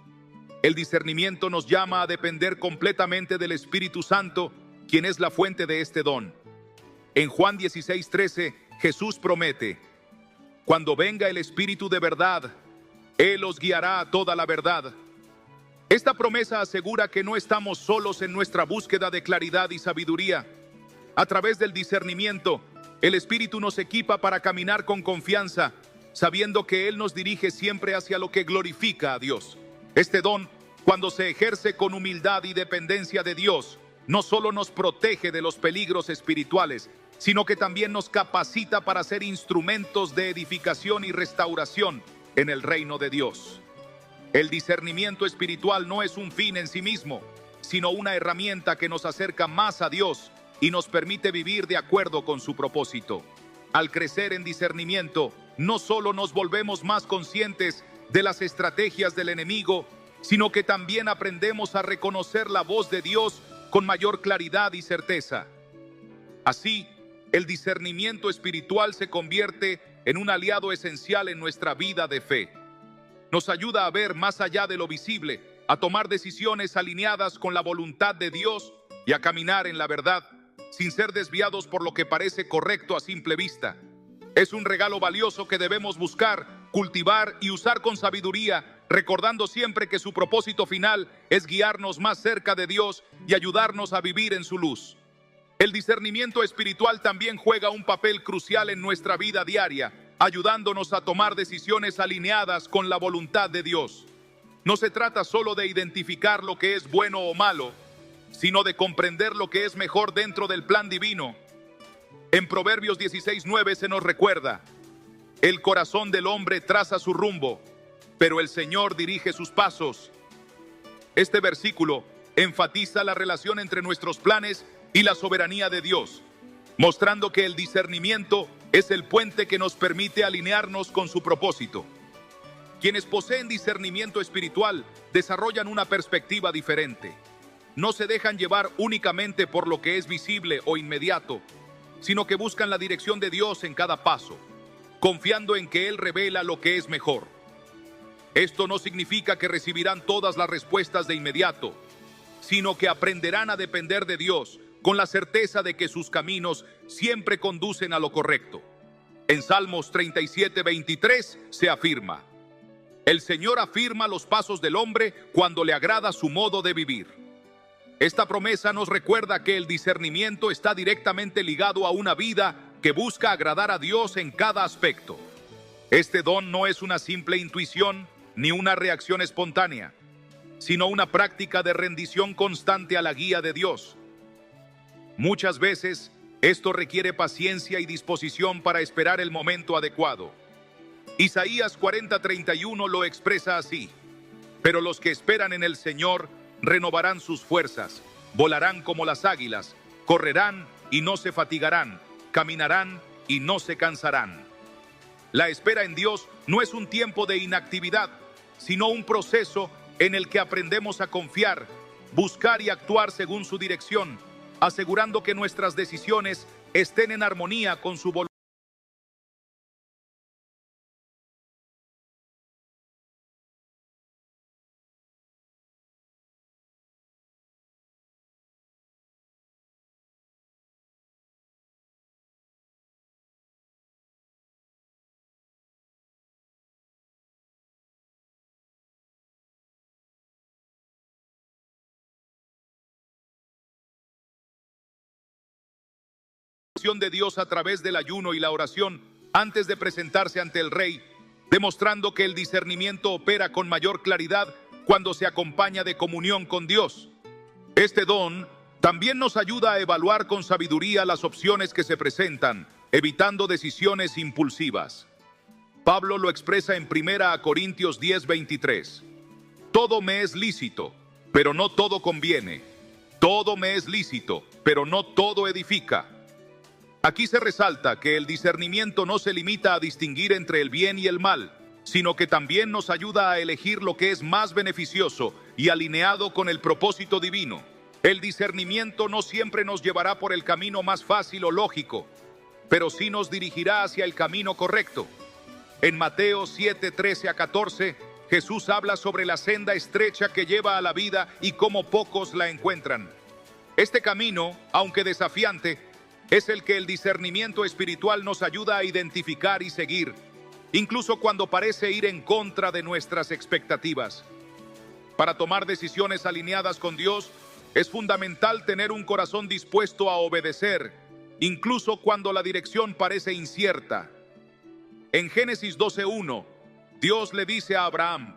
El discernimiento nos llama a depender completamente del Espíritu Santo, quien es la fuente de este don. En Juan 16:13, Jesús promete: cuando venga el Espíritu de verdad, Él os guiará a toda la verdad. Esta promesa asegura que no estamos solos en nuestra búsqueda de claridad y sabiduría. A través del discernimiento, el Espíritu nos equipa para caminar con confianza, sabiendo que Él nos dirige siempre hacia lo que glorifica a Dios. Este don, cuando se ejerce con humildad y dependencia de Dios, no solo nos protege de los peligros espirituales, sino que también nos capacita para ser instrumentos de edificación y restauración en el reino de Dios. El discernimiento espiritual no es un fin en sí mismo, sino una herramienta que nos acerca más a Dios y nos permite vivir de acuerdo con su propósito. Al crecer en discernimiento, no solo nos volvemos más conscientes de las estrategias del enemigo, sino que también aprendemos a reconocer la voz de Dios con mayor claridad y certeza. Así, el discernimiento espiritual se convierte en un aliado esencial en nuestra vida de fe. Nos ayuda a ver más allá de lo visible, a tomar decisiones alineadas con la voluntad de Dios y a caminar en la verdad, sin ser desviados por lo que parece correcto a simple vista. Es un regalo valioso que debemos buscar, cultivar y usar con sabiduría, recordando siempre que su propósito final es guiarnos más cerca de Dios y ayudarnos a vivir en su luz. El discernimiento espiritual también juega un papel crucial en nuestra vida diaria, ayudándonos a tomar decisiones alineadas con la voluntad de Dios. No se trata solo de identificar lo que es bueno o malo, sino de comprender lo que es mejor dentro del plan divino. En Proverbios 16:9 se nos recuerda: el corazón del hombre traza su rumbo, pero el Señor dirige sus pasos. Este versículo enfatiza la relación entre nuestros planes y la soberanía de Dios, mostrando que el discernimiento es el puente que nos permite alinearnos con su propósito. Quienes poseen discernimiento espiritual desarrollan una perspectiva diferente. No se dejan llevar únicamente por lo que es visible o inmediato, sino que buscan la dirección de Dios en cada paso, confiando en que Él revela lo que es mejor. Esto no significa que recibirán todas las respuestas de inmediato, sino que aprenderán a depender de Dios con la certeza de que sus caminos siempre conducen a lo correcto. En Salmos 37:23 se afirma: el Señor afirma los pasos del hombre cuando le agrada su modo de vivir. Esta promesa nos recuerda que el discernimiento está directamente ligado a una vida que busca agradar a Dios en cada aspecto. Este don no es una simple intuición ni una reacción espontánea, sino una práctica de rendición constante a la guía de Dios. Muchas veces, esto requiere paciencia y disposición para esperar el momento adecuado. Isaías 40:31 lo expresa así: pero los que esperan en el Señor renovarán sus fuerzas, volarán como las águilas, correrán y no se fatigarán, caminarán y no se cansarán. La espera en Dios no es un tiempo de inactividad, sino un proceso en el que aprendemos a confiar, buscar y actuar según su dirección, asegurando que nuestras decisiones estén en armonía con su voluntad. De Dios a través del ayuno y la oración antes de presentarse ante el rey, demostrando que el discernimiento opera con mayor claridad cuando se acompaña de comunión con Dios. Este don también nos ayuda a evaluar con sabiduría las opciones que se presentan, evitando decisiones impulsivas. Pablo lo expresa en 1 Corintios 10:23. Todo me es lícito, pero no todo conviene. Todo me es lícito, pero no todo edifica. Aquí se resalta que el discernimiento no se limita a distinguir entre el bien y el mal, sino que también nos ayuda a elegir lo que es más beneficioso y alineado con el propósito divino. El discernimiento no siempre nos llevará por el camino más fácil o lógico, pero sí nos dirigirá hacia el camino correcto. En Mateo 7:13-14, Jesús habla sobre la senda estrecha que lleva a la vida y cómo pocos la encuentran. Este camino, aunque desafiante, es el que el discernimiento espiritual nos ayuda a identificar y seguir, incluso cuando parece ir en contra de nuestras expectativas. Para tomar decisiones alineadas con Dios, es fundamental tener un corazón dispuesto a obedecer, incluso cuando la dirección parece incierta. En Génesis 12:1, Dios le dice a Abraham: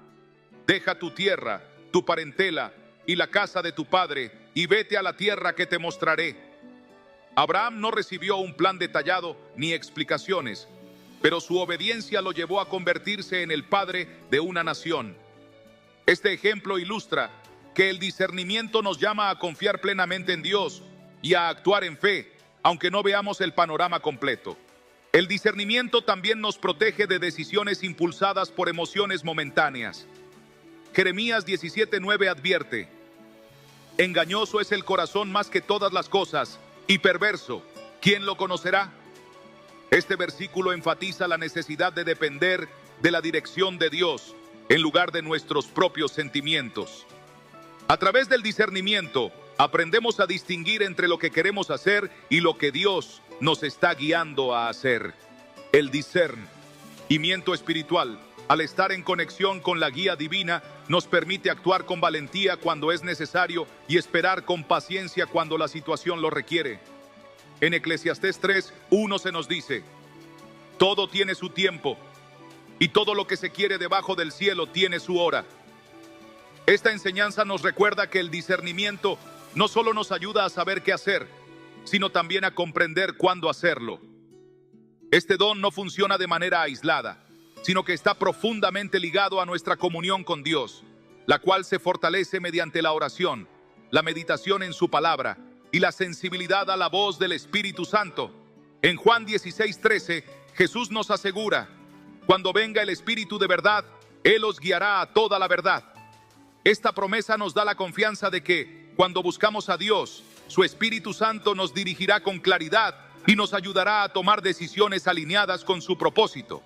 deja tu tierra, tu parentela y la casa de tu padre, y vete a la tierra que te mostraré. Abraham no recibió un plan detallado ni explicaciones, pero su obediencia lo llevó a convertirse en el padre de una nación. Este ejemplo ilustra que el discernimiento nos llama a confiar plenamente en Dios y a actuar en fe, aunque no veamos el panorama completo. El discernimiento también nos protege de decisiones impulsadas por emociones momentáneas. Jeremías 17:9 advierte: engañoso es el corazón más que todas las cosas, y perverso, ¿quién lo conocerá? Este versículo enfatiza la necesidad de depender de la dirección de Dios en lugar de nuestros propios sentimientos. A través del discernimiento, aprendemos a distinguir entre lo que queremos hacer y lo que Dios nos está guiando a hacer. El discernimiento espiritual, al estar en conexión con la guía divina, nos permite actuar con valentía cuando es necesario y esperar con paciencia cuando la situación lo requiere. En Eclesiastés 3:1 se nos dice: todo tiene su tiempo, y todo lo que se quiere debajo del cielo tiene su hora. Esta enseñanza nos recuerda que el discernimiento no solo nos ayuda a saber qué hacer, sino también a comprender cuándo hacerlo. Este don no funciona de manera aislada, sino que está profundamente ligado a nuestra comunión con Dios, la cual se fortalece mediante la oración, la meditación en su palabra y la sensibilidad a la voz del Espíritu Santo. En Juan 16:13, Jesús nos asegura: cuando venga el Espíritu de verdad, Él os guiará a toda la verdad. Esta promesa nos da la confianza de que, cuando buscamos a Dios, su Espíritu Santo nos dirigirá con claridad y nos ayudará a tomar decisiones alineadas con su propósito.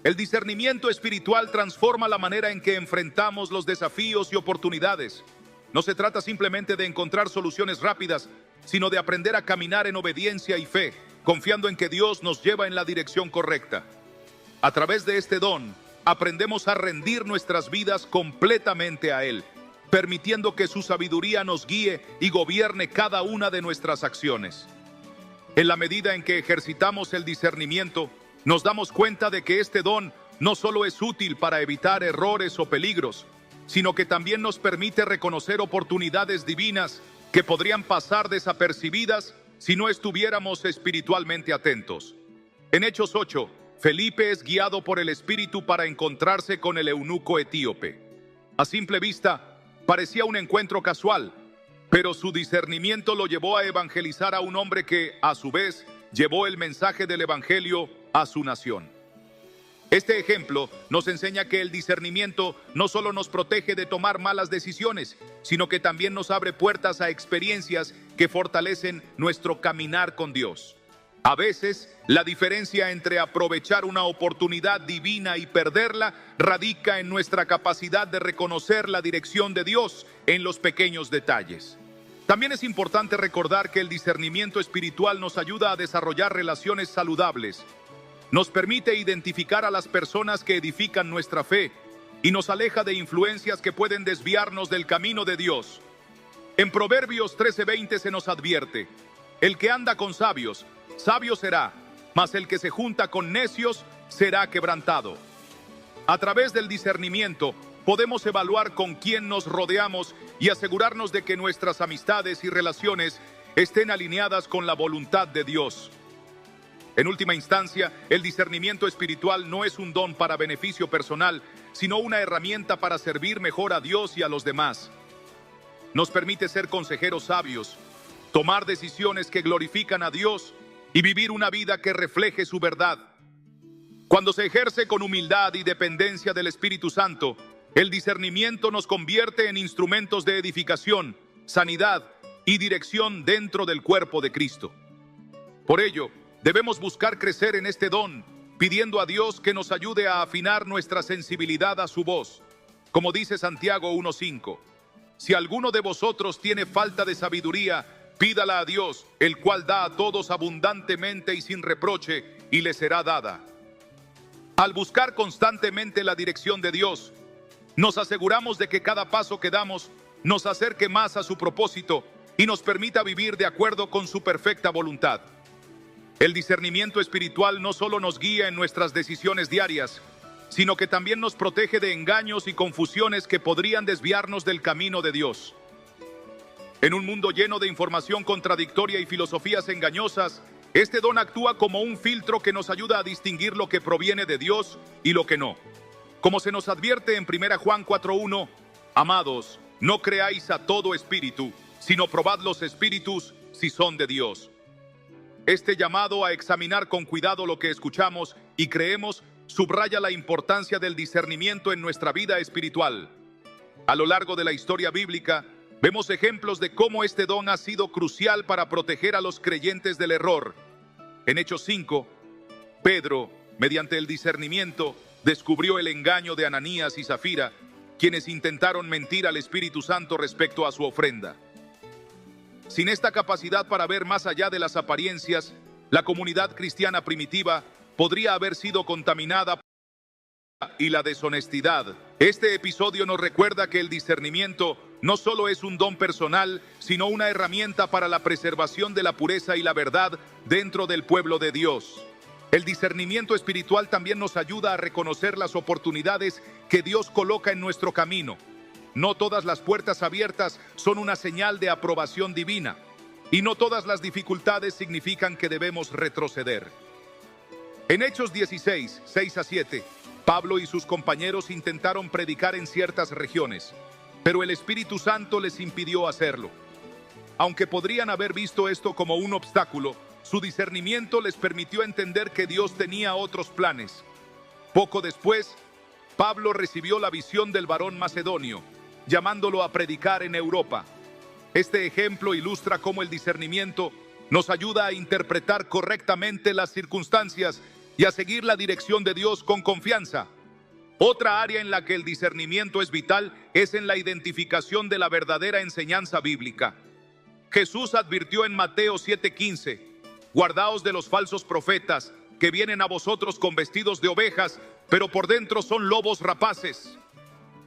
El discernimiento espiritual transforma la manera en que enfrentamos los desafíos y oportunidades. No se trata simplemente de encontrar soluciones rápidas, sino de aprender a caminar en obediencia y fe, confiando en que Dios nos lleva en la dirección correcta. A través de este don, aprendemos a rendir nuestras vidas completamente a Él, permitiendo que su sabiduría nos guíe y gobierne cada una de nuestras acciones. En la medida en que ejercitamos el discernimiento, nos damos cuenta de que este don no solo es útil para evitar errores o peligros, sino que también nos permite reconocer oportunidades divinas que podrían pasar desapercibidas si no estuviéramos espiritualmente atentos. En Hechos 8, Felipe es guiado por el Espíritu para encontrarse con el eunuco etíope. A simple vista, parecía un encuentro casual, pero su discernimiento lo llevó a evangelizar a un hombre que, a su vez, llevó el mensaje del Evangelio a su nación. Este ejemplo nos enseña que el discernimiento no solo nos protege de tomar malas decisiones, sino que también nos abre puertas a experiencias que fortalecen nuestro caminar con Dios. A veces, la diferencia entre aprovechar una oportunidad divina y perderla radica en nuestra capacidad de reconocer la dirección de Dios en los pequeños detalles. También es importante recordar que el discernimiento espiritual nos ayuda a desarrollar relaciones saludables. Nos permite identificar a las personas que edifican nuestra fe y nos aleja de influencias que pueden desviarnos del camino de Dios. En Proverbios 13:20 se nos advierte: el que anda con sabios, sabio será, mas el que se junta con necios será quebrantado. A través del discernimiento podemos evaluar con quién nos rodeamos y asegurarnos de que nuestras amistades y relaciones estén alineadas con la voluntad de Dios. En última instancia, el discernimiento espiritual no es un don para beneficio personal, sino una herramienta para servir mejor a Dios y a los demás. Nos permite ser consejeros sabios, tomar decisiones que glorifican a Dios y vivir una vida que refleje su verdad. Cuando se ejerce con humildad y dependencia del Espíritu Santo, el discernimiento nos convierte en instrumentos de edificación, sanidad y dirección dentro del cuerpo de Cristo. Por ello, debemos buscar crecer en este don, pidiendo a Dios que nos ayude a afinar nuestra sensibilidad a su voz. Como dice Santiago 1:5, si alguno de vosotros tiene falta de sabiduría, pídala a Dios, el cual da a todos abundantemente y sin reproche, y le será dada. Al buscar constantemente la dirección de Dios, nos aseguramos de que cada paso que damos nos acerque más a su propósito y nos permita vivir de acuerdo con su perfecta voluntad. El discernimiento espiritual no solo nos guía en nuestras decisiones diarias, sino que también nos protege de engaños y confusiones que podrían desviarnos del camino de Dios. En un mundo lleno de información contradictoria y filosofías engañosas, este don actúa como un filtro que nos ayuda a distinguir lo que proviene de Dios y lo que no. Como se nos advierte en 1 Juan 4:1, amados, no creáis a todo espíritu, sino probad los espíritus si son de Dios. Este llamado a examinar con cuidado lo que escuchamos y creemos subraya la importancia del discernimiento en nuestra vida espiritual. A lo largo de la historia bíblica, vemos ejemplos de cómo este don ha sido crucial para proteger a los creyentes del error. En Hechos 5, Pedro, mediante el discernimiento, descubrió el engaño de Ananías y Zafira, quienes intentaron mentir al Espíritu Santo respecto a su ofrenda. Sin esta capacidad para ver más allá de las apariencias, la comunidad cristiana primitiva podría haber sido contaminada y la deshonestidad. Este episodio nos recuerda que el discernimiento no solo es un don personal, sino una herramienta para la preservación de la pureza y la verdad dentro del pueblo de Dios. El discernimiento espiritual también nos ayuda a reconocer las oportunidades que Dios coloca en nuestro camino. No todas las puertas abiertas son una señal de aprobación divina, y no todas las dificultades significan que debemos retroceder. En Hechos 16, 6-7, Pablo y sus compañeros intentaron predicar en ciertas regiones, pero el Espíritu Santo les impidió hacerlo. Aunque podrían haber visto esto como un obstáculo, su discernimiento les permitió entender que Dios tenía otros planes. Poco después, Pablo recibió la visión del varón macedonio, llamándolo a predicar en Europa. Este ejemplo ilustra cómo el discernimiento nos ayuda a interpretar correctamente las circunstancias y a seguir la dirección de Dios con confianza. Otra área en la que el discernimiento es vital es en la identificación de la verdadera enseñanza bíblica. Jesús advirtió en Mateo 7:15, guardaos de los falsos profetas que vienen a vosotros con vestidos de ovejas, pero por dentro son lobos rapaces.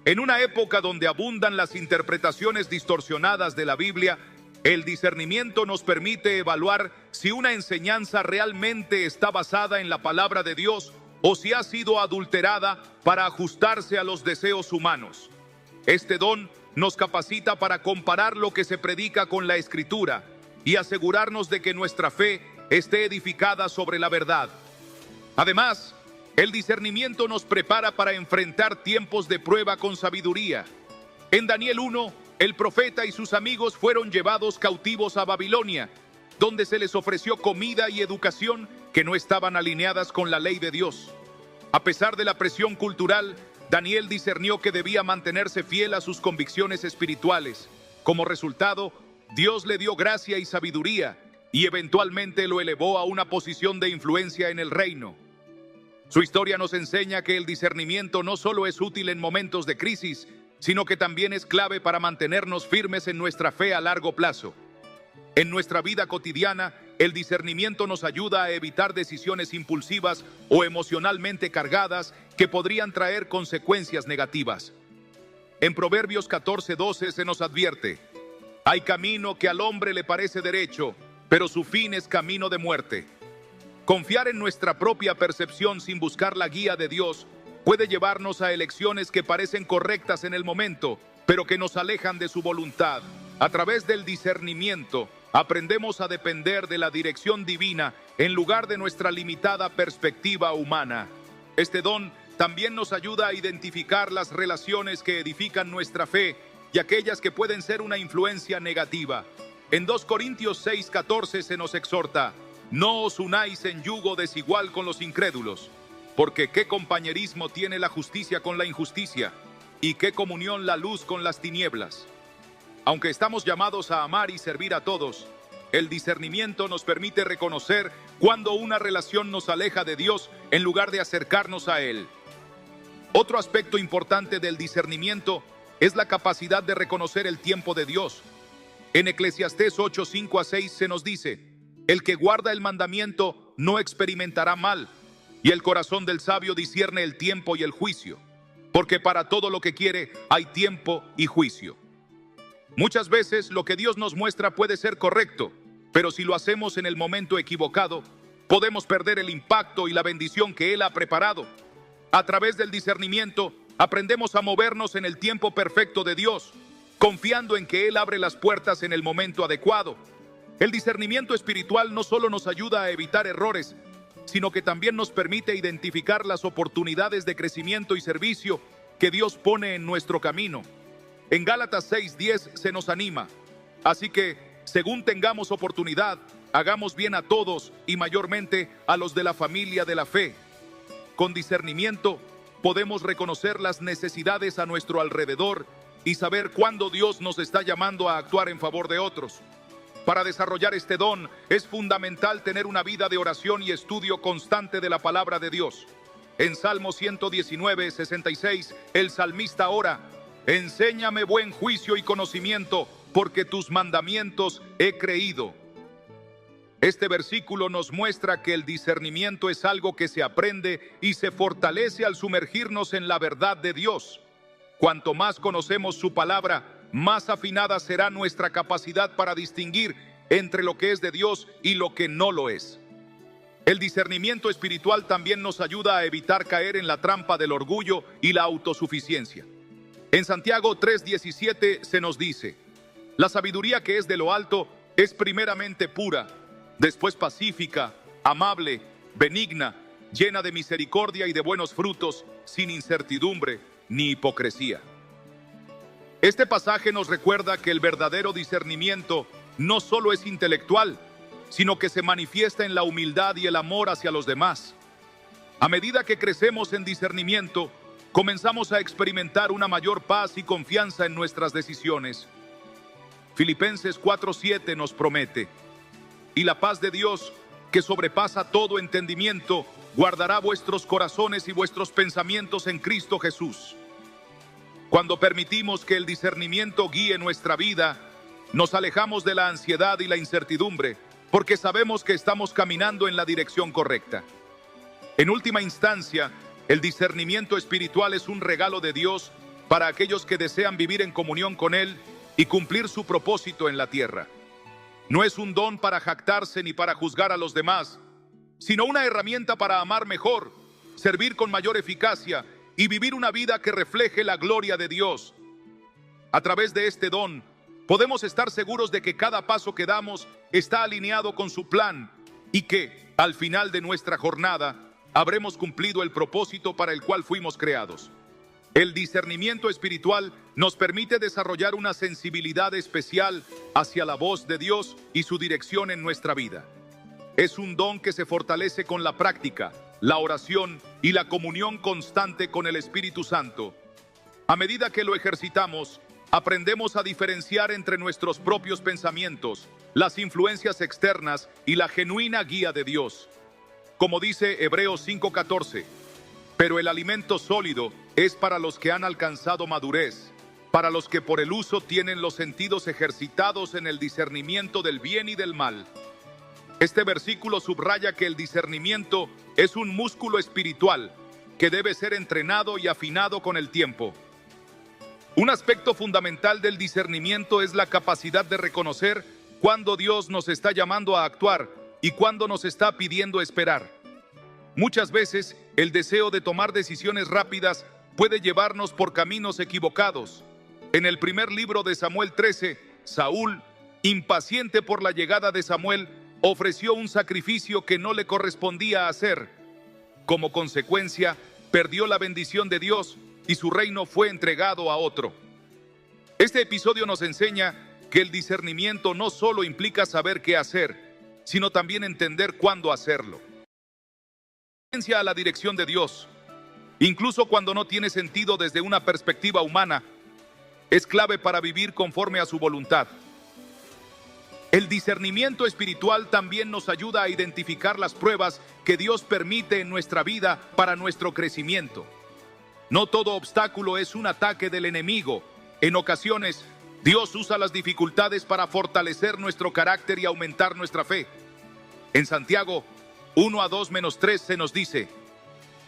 En una época donde abundan las interpretaciones distorsionadas de la Biblia, el discernimiento nos permite evaluar si una enseñanza realmente está basada en la palabra de Dios o si ha sido adulterada para ajustarse a los deseos humanos. Este don nos capacita para comparar lo que se predica con la Escritura y asegurarnos de que nuestra fe esté edificada sobre la verdad. Además, el discernimiento nos prepara para enfrentar tiempos de prueba con sabiduría. En Daniel 1, el profeta y sus amigos fueron llevados cautivos a Babilonia, donde se les ofreció comida y educación que no estaban alineadas con la ley de Dios. A pesar de la presión cultural, Daniel discernió que debía mantenerse fiel a sus convicciones espirituales. Como resultado, Dios le dio gracia y sabiduría y eventualmente lo elevó a una posición de influencia en el reino. Su historia nos enseña que el discernimiento no solo es útil en momentos de crisis, sino que también es clave para mantenernos firmes en nuestra fe a largo plazo. En nuestra vida cotidiana, el discernimiento nos ayuda a evitar decisiones impulsivas o emocionalmente cargadas que podrían traer consecuencias negativas. En Proverbios 14:12 se nos advierte: hay camino que al hombre le parece derecho, pero su fin es camino de muerte. Confiar en nuestra propia percepción sin buscar la guía de Dios puede llevarnos a elecciones que parecen correctas en el momento, pero que nos alejan de su voluntad. A través del discernimiento, aprendemos a depender de la dirección divina en lugar de nuestra limitada perspectiva humana. Este don también nos ayuda a identificar las relaciones que edifican nuestra fe y aquellas que pueden ser una influencia negativa. En 2 Corintios 6:14 se nos exhorta: no os unáis en yugo desigual con los incrédulos, porque ¿qué compañerismo tiene la justicia con la injusticia? ¿Y qué comunión la luz con las tinieblas? Aunque estamos llamados a amar y servir a todos, el discernimiento nos permite reconocer cuando una relación nos aleja de Dios en lugar de acercarnos a Él. Otro aspecto importante del discernimiento es la capacidad de reconocer el tiempo de Dios. En Eclesiastés 8, 5 a 6 se nos dice: el que guarda el mandamiento no experimentará mal, y el corazón del sabio discierne el tiempo y el juicio, porque para todo lo que quiere hay tiempo y juicio. Muchas veces lo que Dios nos muestra puede ser correcto, pero si lo hacemos en el momento equivocado, podemos perder el impacto y la bendición que Él ha preparado. A través del discernimiento, aprendemos a movernos en el tiempo perfecto de Dios, confiando en que Él abre las puertas en el momento adecuado. El discernimiento espiritual no solo nos ayuda a evitar errores, sino que también nos permite identificar las oportunidades de crecimiento y servicio que Dios pone en nuestro camino. En Gálatas 6:10 se nos anima: así que, según tengamos oportunidad, hagamos bien a todos y mayormente a los de la familia de la fe. Con discernimiento podemos reconocer las necesidades a nuestro alrededor y saber cuándo Dios nos está llamando a actuar en favor de otros. Para desarrollar este don es fundamental tener una vida de oración y estudio constante de la palabra de Dios. En Salmo 119, 66, el salmista ora: enséñame buen juicio y conocimiento, porque tus mandamientos he creído. Este versículo nos muestra que el discernimiento es algo que se aprende y se fortalece al sumergirnos en la verdad de Dios. Cuanto más conocemos su palabra, más afinada será nuestra capacidad para distinguir entre lo que es de Dios y lo que no lo es. El discernimiento espiritual también nos ayuda a evitar caer en la trampa del orgullo y la autosuficiencia. En Santiago 3:17 se nos dice: la sabiduría que es de lo alto es primeramente pura, después pacífica, amable, benigna, llena de misericordia y de buenos frutos, sin incertidumbre ni hipocresía. Este pasaje nos recuerda que el verdadero discernimiento no solo es intelectual, sino que se manifiesta en la humildad y el amor hacia los demás. A medida que crecemos en discernimiento, comenzamos a experimentar una mayor paz y confianza en nuestras decisiones. Filipenses 4:7 nos promete: y la paz de Dios, que sobrepasa todo entendimiento, guardará vuestros corazones y vuestros pensamientos en Cristo Jesús. Cuando permitimos que el discernimiento guíe nuestra vida, nos alejamos de la ansiedad y la incertidumbre, porque sabemos que estamos caminando en la dirección correcta. En última instancia, el discernimiento espiritual es un regalo de Dios para aquellos que desean vivir en comunión con Él y cumplir su propósito en la tierra. No es un don para jactarse ni para juzgar a los demás, sino una herramienta para amar mejor, servir con mayor eficacia y vivir una vida que refleje la gloria de Dios. A través de este don, podemos estar seguros de que cada paso que damos está alineado con su plan y que, al final de nuestra jornada, habremos cumplido el propósito para el cual fuimos creados. El discernimiento espiritual nos permite desarrollar una sensibilidad especial hacia la voz de Dios y su dirección en nuestra vida. Es un don que se fortalece con la práctica, la oración y la comunión constante con el Espíritu Santo. A medida que lo ejercitamos, aprendemos a diferenciar entre nuestros propios pensamientos, las influencias externas y la genuina guía de Dios. Como dice Hebreos 5:14, pero el alimento sólido es para los que han alcanzado madurez, para los que por el uso tienen los sentidos ejercitados en el discernimiento del bien y del mal. Este versículo subraya que el discernimiento es un músculo espiritual que debe ser entrenado y afinado con el tiempo. Un aspecto fundamental del discernimiento es la capacidad de reconocer cuándo Dios nos está llamando a actuar y cuándo nos está pidiendo esperar. Muchas veces, el deseo de tomar decisiones rápidas puede llevarnos por caminos equivocados. En el primer libro de Samuel 13, Saúl, impaciente por la llegada de Samuel, ofreció un sacrificio que no le correspondía hacer. Como consecuencia, perdió la bendición de Dios y su reino fue entregado a otro. Este episodio nos enseña que el discernimiento no solo implica saber qué hacer, sino también entender cuándo hacerlo. A la dirección de Dios, incluso cuando no tiene sentido desde una perspectiva humana, es clave para vivir conforme a su voluntad. El discernimiento espiritual también nos ayuda a identificar las pruebas que Dios permite en nuestra vida para nuestro crecimiento. No todo obstáculo es un ataque del enemigo. En ocasiones, Dios usa las dificultades para fortalecer nuestro carácter y aumentar nuestra fe. En Santiago 1:2-3 se nos dice: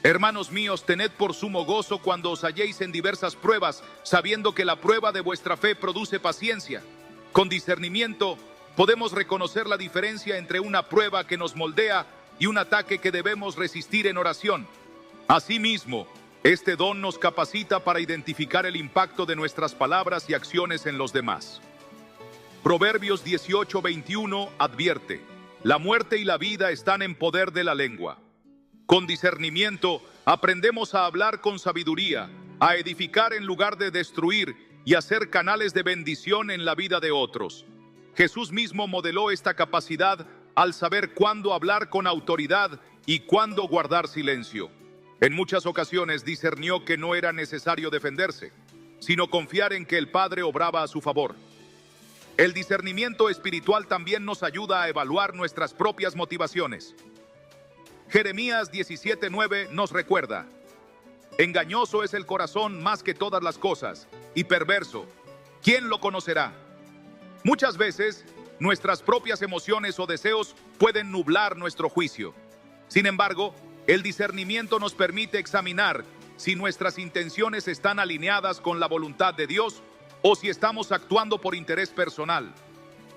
hermanos míos, tened por sumo gozo cuando os halléis en diversas pruebas, sabiendo que la prueba de vuestra fe produce paciencia. Con discernimiento podemos reconocer la diferencia entre una prueba que nos moldea y un ataque que debemos resistir en oración. Asimismo, este don nos capacita para identificar el impacto de nuestras palabras y acciones en los demás. Proverbios 18:21 advierte: la muerte y la vida están en poder de la lengua. Con discernimiento aprendemos a hablar con sabiduría, a edificar en lugar de destruir y a ser canales de bendición en la vida de otros. Jesús mismo modeló esta capacidad al saber cuándo hablar con autoridad y cuándo guardar silencio. En muchas ocasiones discernió que no era necesario defenderse, sino confiar en que el Padre obraba a su favor. El discernimiento espiritual también nos ayuda a evaluar nuestras propias motivaciones. Jeremías 17:9 nos recuerda: engañoso es el corazón más que todas las cosas, y perverso, ¿quién lo conocerá? Muchas veces, nuestras propias emociones o deseos pueden nublar nuestro juicio. Sin embargo, el discernimiento nos permite examinar si nuestras intenciones están alineadas con la voluntad de Dios o si estamos actuando por interés personal.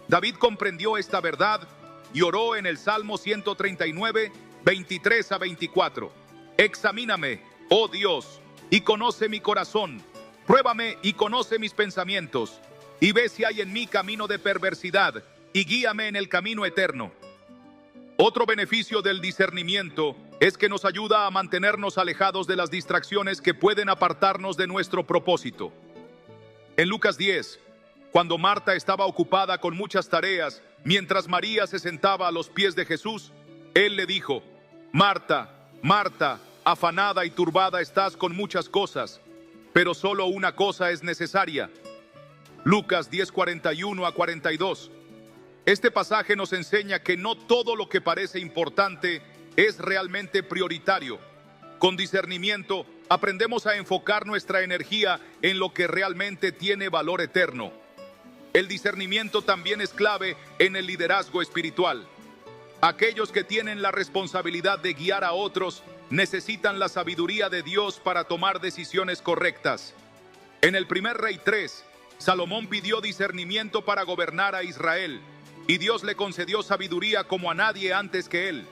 David comprendió esta verdad y oró en el Salmo 139, 23-24. Examíname, oh Dios, y conoce mi corazón. Pruébame y conoce mis pensamientos, y ve si hay en mí camino de perversidad, y guíame en el camino eterno. Otro beneficio del discernimiento es que nos ayuda a mantenernos alejados de las distracciones que pueden apartarnos de nuestro propósito. En Lucas 10, cuando Marta estaba ocupada con muchas tareas, mientras María se sentaba a los pies de Jesús, Él le dijo: Marta, Marta, afanada y turbada estás con muchas cosas, pero solo una cosa es necesaria. Lucas 10:41-42. Este pasaje nos enseña que no todo lo que parece importante es realmente prioritario. Con discernimiento, aprendemos a enfocar nuestra energía en lo que realmente tiene valor eterno. El discernimiento también es clave en el liderazgo espiritual. Aquellos que tienen la responsabilidad de guiar a otros necesitan la sabiduría de Dios para tomar decisiones correctas. En el primer Rey 3, Salomón pidió discernimiento para gobernar a Israel, y Dios le concedió sabiduría como a nadie antes que él.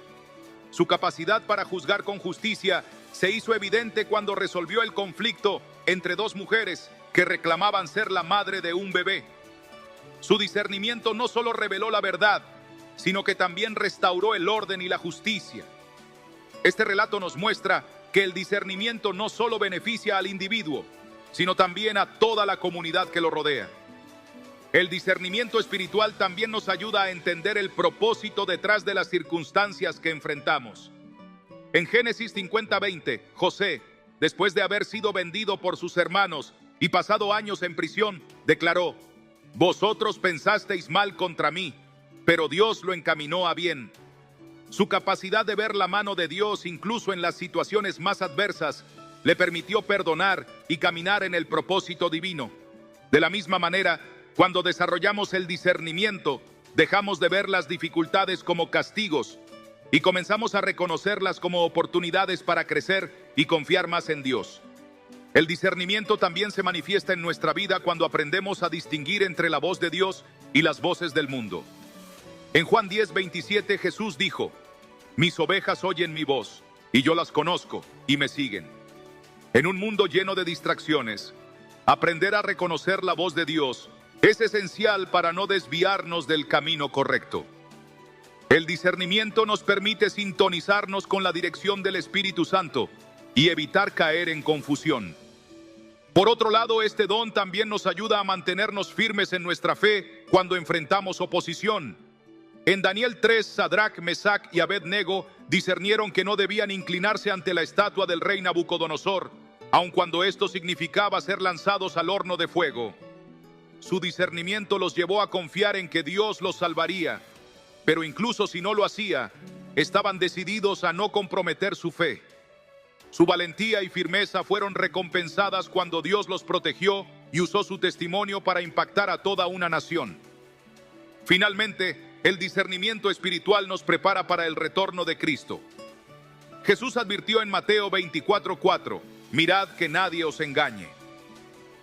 Su capacidad para juzgar con justicia se hizo evidente cuando resolvió el conflicto entre dos mujeres que reclamaban ser la madre de un bebé. Su discernimiento no solo reveló la verdad, sino que también restauró el orden y la justicia. Este relato nos muestra que el discernimiento no solo beneficia al individuo, sino también a toda la comunidad que lo rodea. El discernimiento espiritual también nos ayuda a entender el propósito detrás de las circunstancias que enfrentamos. En Génesis 50:20, José, después de haber sido vendido por sus hermanos y pasado años en prisión, declaró: vosotros pensasteis mal contra mí, pero Dios lo encaminó a bien. Su capacidad de ver la mano de Dios incluso en las situaciones más adversas le permitió perdonar y caminar en el propósito divino. De la misma manera, cuando desarrollamos el discernimiento, dejamos de ver las dificultades como castigos y comenzamos a reconocerlas como oportunidades para crecer y confiar más en Dios. El discernimiento también se manifiesta en nuestra vida cuando aprendemos a distinguir entre la voz de Dios y las voces del mundo. En Juan 10:27 Jesús dijo: mis ovejas oyen mi voz, y yo las conozco y me siguen. En un mundo lleno de distracciones, aprender a reconocer la voz de Dios es esencial para no desviarnos del camino correcto. El discernimiento nos permite sintonizarnos con la dirección del Espíritu Santo y evitar caer en confusión. Por otro lado, este don también nos ayuda a mantenernos firmes en nuestra fe cuando enfrentamos oposición. En Daniel 3, Sadrac, Mesac y Abed-nego discernieron que no debían inclinarse ante la estatua del rey Nabucodonosor, aun cuando esto significaba ser lanzados al horno de fuego. Su discernimiento los llevó a confiar en que Dios los salvaría, pero incluso si no lo hacía, estaban decididos a no comprometer su fe. Su valentía y firmeza fueron recompensadas cuando Dios los protegió y usó su testimonio para impactar a toda una nación. Finalmente, el discernimiento espiritual nos prepara para el retorno de Cristo. Jesús advirtió en Mateo 24:4, mirad que nadie os engañe.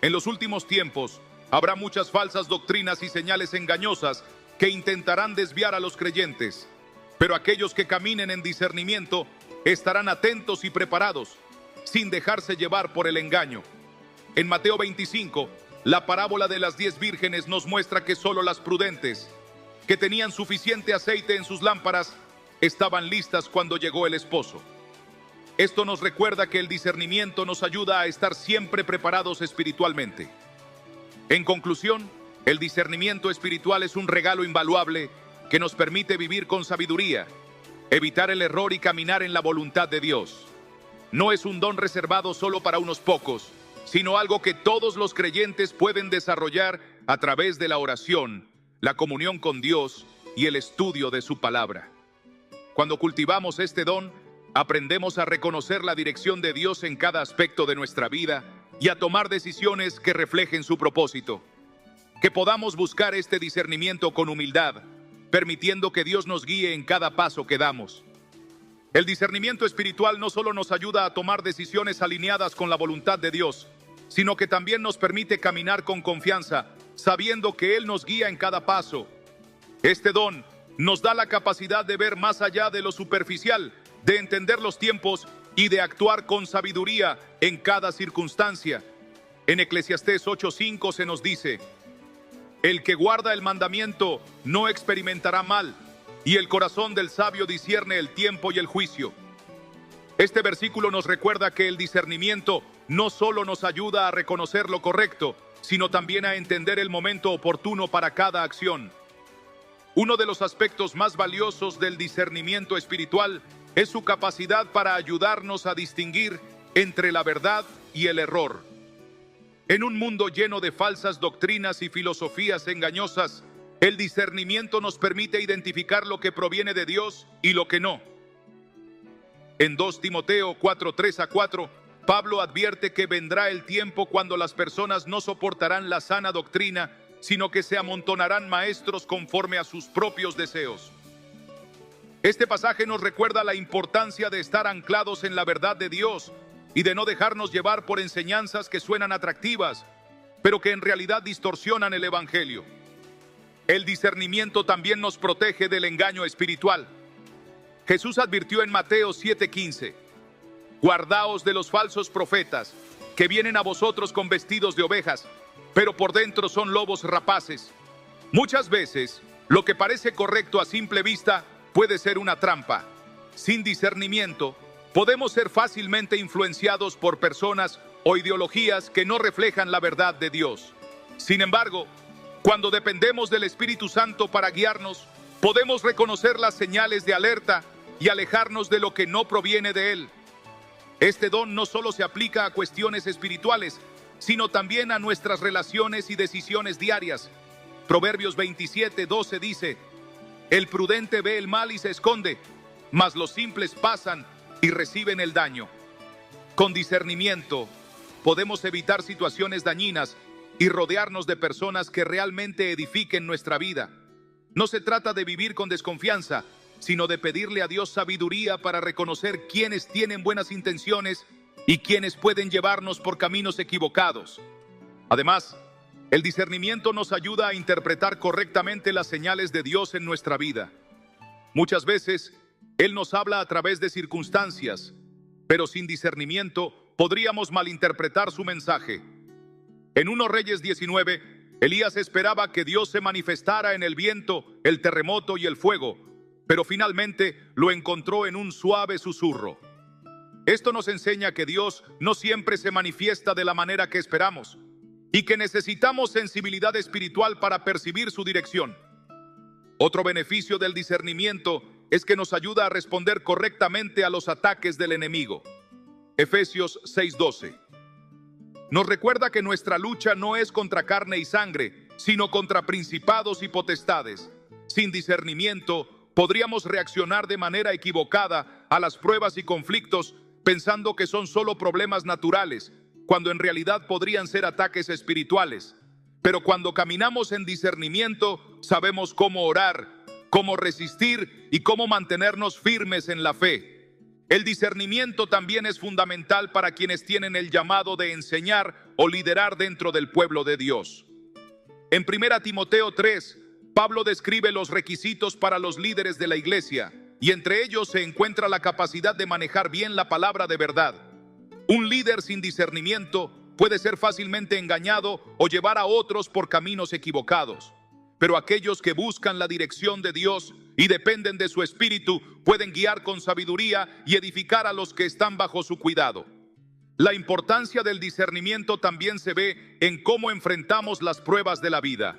En los últimos tiempos, habrá muchas falsas doctrinas y señales engañosas que intentarán desviar a los creyentes, pero aquellos que caminen en discernimiento estarán atentos y preparados, sin dejarse llevar por el engaño. En Mateo 25, la parábola de las 10 vírgenes nos muestra que solo las prudentes, que tenían suficiente aceite en sus lámparas, estaban listas cuando llegó el esposo. Esto nos recuerda que el discernimiento nos ayuda a estar siempre preparados espiritualmente. En conclusión, el discernimiento espiritual es un regalo invaluable que nos permite vivir con sabiduría, evitar el error y caminar en la voluntad de Dios. No es un don reservado solo para unos pocos, sino algo que todos los creyentes pueden desarrollar a través de la oración, la comunión con Dios y el estudio de su palabra. Cuando cultivamos este don, aprendemos a reconocer la dirección de Dios en cada aspecto de nuestra vida y a tomar decisiones que reflejen su propósito. Que podamos buscar este discernimiento con humildad, permitiendo que Dios nos guíe en cada paso que damos. El discernimiento espiritual no solo nos ayuda a tomar decisiones alineadas con la voluntad de Dios, sino que también nos permite caminar con confianza, sabiendo que Él nos guía en cada paso. Este don nos da la capacidad de ver más allá de lo superficial, de entender los tiempos y de actuar con sabiduría en cada circunstancia. En Eclesiastés 8:5 se nos dice: el que guarda el mandamiento no experimentará mal, y el corazón del sabio discierne el tiempo y el juicio. Este versículo nos recuerda que el discernimiento no solo nos ayuda a reconocer lo correcto, sino también a entender el momento oportuno para cada acción. Uno de los aspectos más valiosos del discernimiento espiritual es su capacidad para ayudarnos a distinguir entre la verdad y el error. En un mundo lleno de falsas doctrinas y filosofías engañosas, el discernimiento nos permite identificar lo que proviene de Dios y lo que no. En 2 Timoteo 4:3-4, Pablo advierte que vendrá el tiempo cuando las personas no soportarán la sana doctrina, sino que se amontonarán maestros conforme a sus propios deseos. Este pasaje nos recuerda la importancia de estar anclados en la verdad de Dios y de no dejarnos llevar por enseñanzas que suenan atractivas, pero que en realidad distorsionan el Evangelio. El discernimiento también nos protege del engaño espiritual. Jesús advirtió en Mateo 7:15: guardaos de los falsos profetas, que vienen a vosotros con vestidos de ovejas, pero por dentro son lobos rapaces. Muchas veces, lo que parece correcto a simple vista puede ser una trampa. Sin discernimiento, podemos ser fácilmente influenciados por personas o ideologías que no reflejan la verdad de Dios. Sin embargo, cuando dependemos del Espíritu Santo para guiarnos, podemos reconocer las señales de alerta y alejarnos de lo que no proviene de Él. Este don no solo se aplica a cuestiones espirituales, sino también a nuestras relaciones y decisiones diarias. Proverbios 27:12 dice: el prudente ve el mal y se esconde, mas los simples pasan y reciben el daño. Con discernimiento, podemos evitar situaciones dañinas y rodearnos de personas que realmente edifiquen nuestra vida. No se trata de vivir con desconfianza, sino de pedirle a Dios sabiduría para reconocer quiénes tienen buenas intenciones y quiénes pueden llevarnos por caminos equivocados. Además, el discernimiento nos ayuda a interpretar correctamente las señales de Dios en nuestra vida. Muchas veces, Él nos habla a través de circunstancias, pero sin discernimiento podríamos malinterpretar su mensaje. En 1 Reyes 19, Elías esperaba que Dios se manifestara en el viento, el terremoto y el fuego, pero finalmente lo encontró en un suave susurro. Esto nos enseña que Dios no siempre se manifiesta de la manera que esperamos y que necesitamos sensibilidad espiritual para percibir su dirección. Otro beneficio del discernimiento es que nos ayuda a responder correctamente a los ataques del enemigo. Efesios 6:12. Nos recuerda que nuestra lucha no es contra carne y sangre, sino contra principados y potestades. Sin discernimiento, podríamos reaccionar de manera equivocada a las pruebas y conflictos pensando que son solo problemas naturales, cuando en realidad podrían ser ataques espirituales. Pero cuando caminamos en discernimiento, sabemos cómo orar, cómo resistir y cómo mantenernos firmes en la fe. El discernimiento también es fundamental para quienes tienen el llamado de enseñar o liderar dentro del pueblo de Dios. En 1 Timoteo 3, Pablo describe los requisitos para los líderes de la iglesia, y entre ellos se encuentra la capacidad de manejar bien la palabra de verdad. Un líder sin discernimiento puede ser fácilmente engañado o llevar a otros por caminos equivocados. Pero aquellos que buscan la dirección de Dios y dependen de su espíritu pueden guiar con sabiduría y edificar a los que están bajo su cuidado. La importancia del discernimiento también se ve en cómo enfrentamos las pruebas de la vida.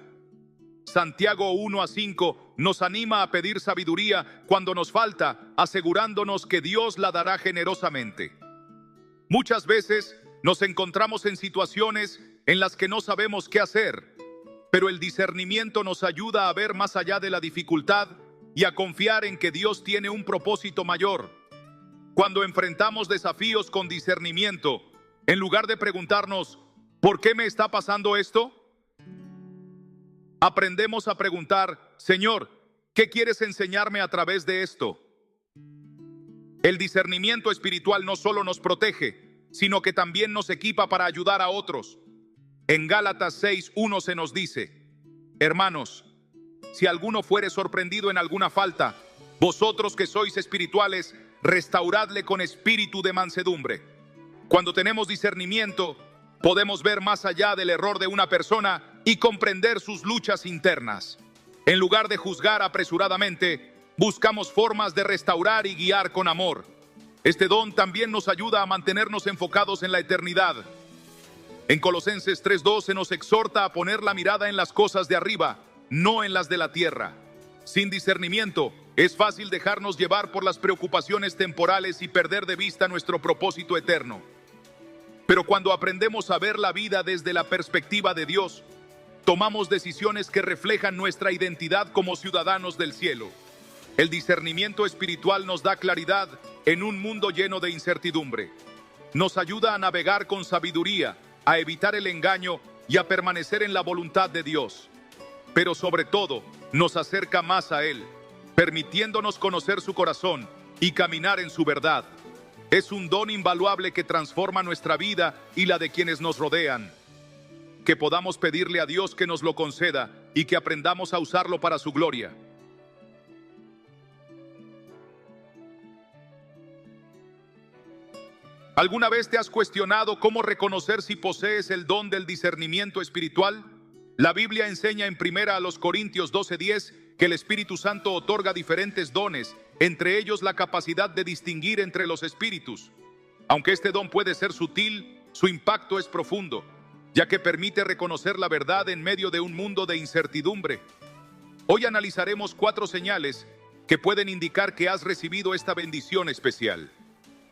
Santiago 1:5 nos anima a pedir sabiduría cuando nos falta, asegurándonos que Dios la dará generosamente. Muchas veces nos encontramos en situaciones en las que no sabemos qué hacer, pero el discernimiento nos ayuda a ver más allá de la dificultad y a confiar en que Dios tiene un propósito mayor. Cuando enfrentamos desafíos con discernimiento, en lugar de preguntarnos, ¿por qué me está pasando esto?, aprendemos a preguntar, Señor, ¿qué quieres enseñarme a través de esto? El discernimiento espiritual no solo nos protege, sino que también nos equipa para ayudar a otros. En Gálatas 6:1 se nos dice, hermanos, si alguno fuere sorprendido en alguna falta, vosotros que sois espirituales, restauradle con espíritu de mansedumbre. Cuando tenemos discernimiento, podemos ver más allá del error de una persona y comprender sus luchas internas. En lugar de juzgar apresuradamente, buscamos formas de restaurar y guiar con amor. Este don también nos ayuda a mantenernos enfocados en la eternidad. En Colosenses 3:2 se nos exhorta a poner la mirada en las cosas de arriba, no en las de la tierra. Sin discernimiento, es fácil dejarnos llevar por las preocupaciones temporales y perder de vista nuestro propósito eterno. Pero cuando aprendemos a ver la vida desde la perspectiva de Dios, tomamos decisiones que reflejan nuestra identidad como ciudadanos del cielo. El discernimiento espiritual nos da claridad en un mundo lleno de incertidumbre. Nos ayuda a navegar con sabiduría, a evitar el engaño y a permanecer en la voluntad de Dios. Pero sobre todo, nos acerca más a Él, permitiéndonos conocer su corazón y caminar en su verdad. Es un don invaluable que transforma nuestra vida y la de quienes nos rodean. Que podamos pedirle a Dios que nos lo conceda y que aprendamos a usarlo para su gloria. ¿Alguna vez te has cuestionado cómo reconocer si posees el don del discernimiento espiritual? La Biblia enseña en 1 Corintios 12:10 que el Espíritu Santo otorga diferentes dones, entre ellos la capacidad de distinguir entre los espíritus. Aunque este don puede ser sutil, su impacto es profundo, ya que permite reconocer la verdad en medio de un mundo de incertidumbre. Hoy analizaremos 4 señales que pueden indicar que has recibido esta bendición especial.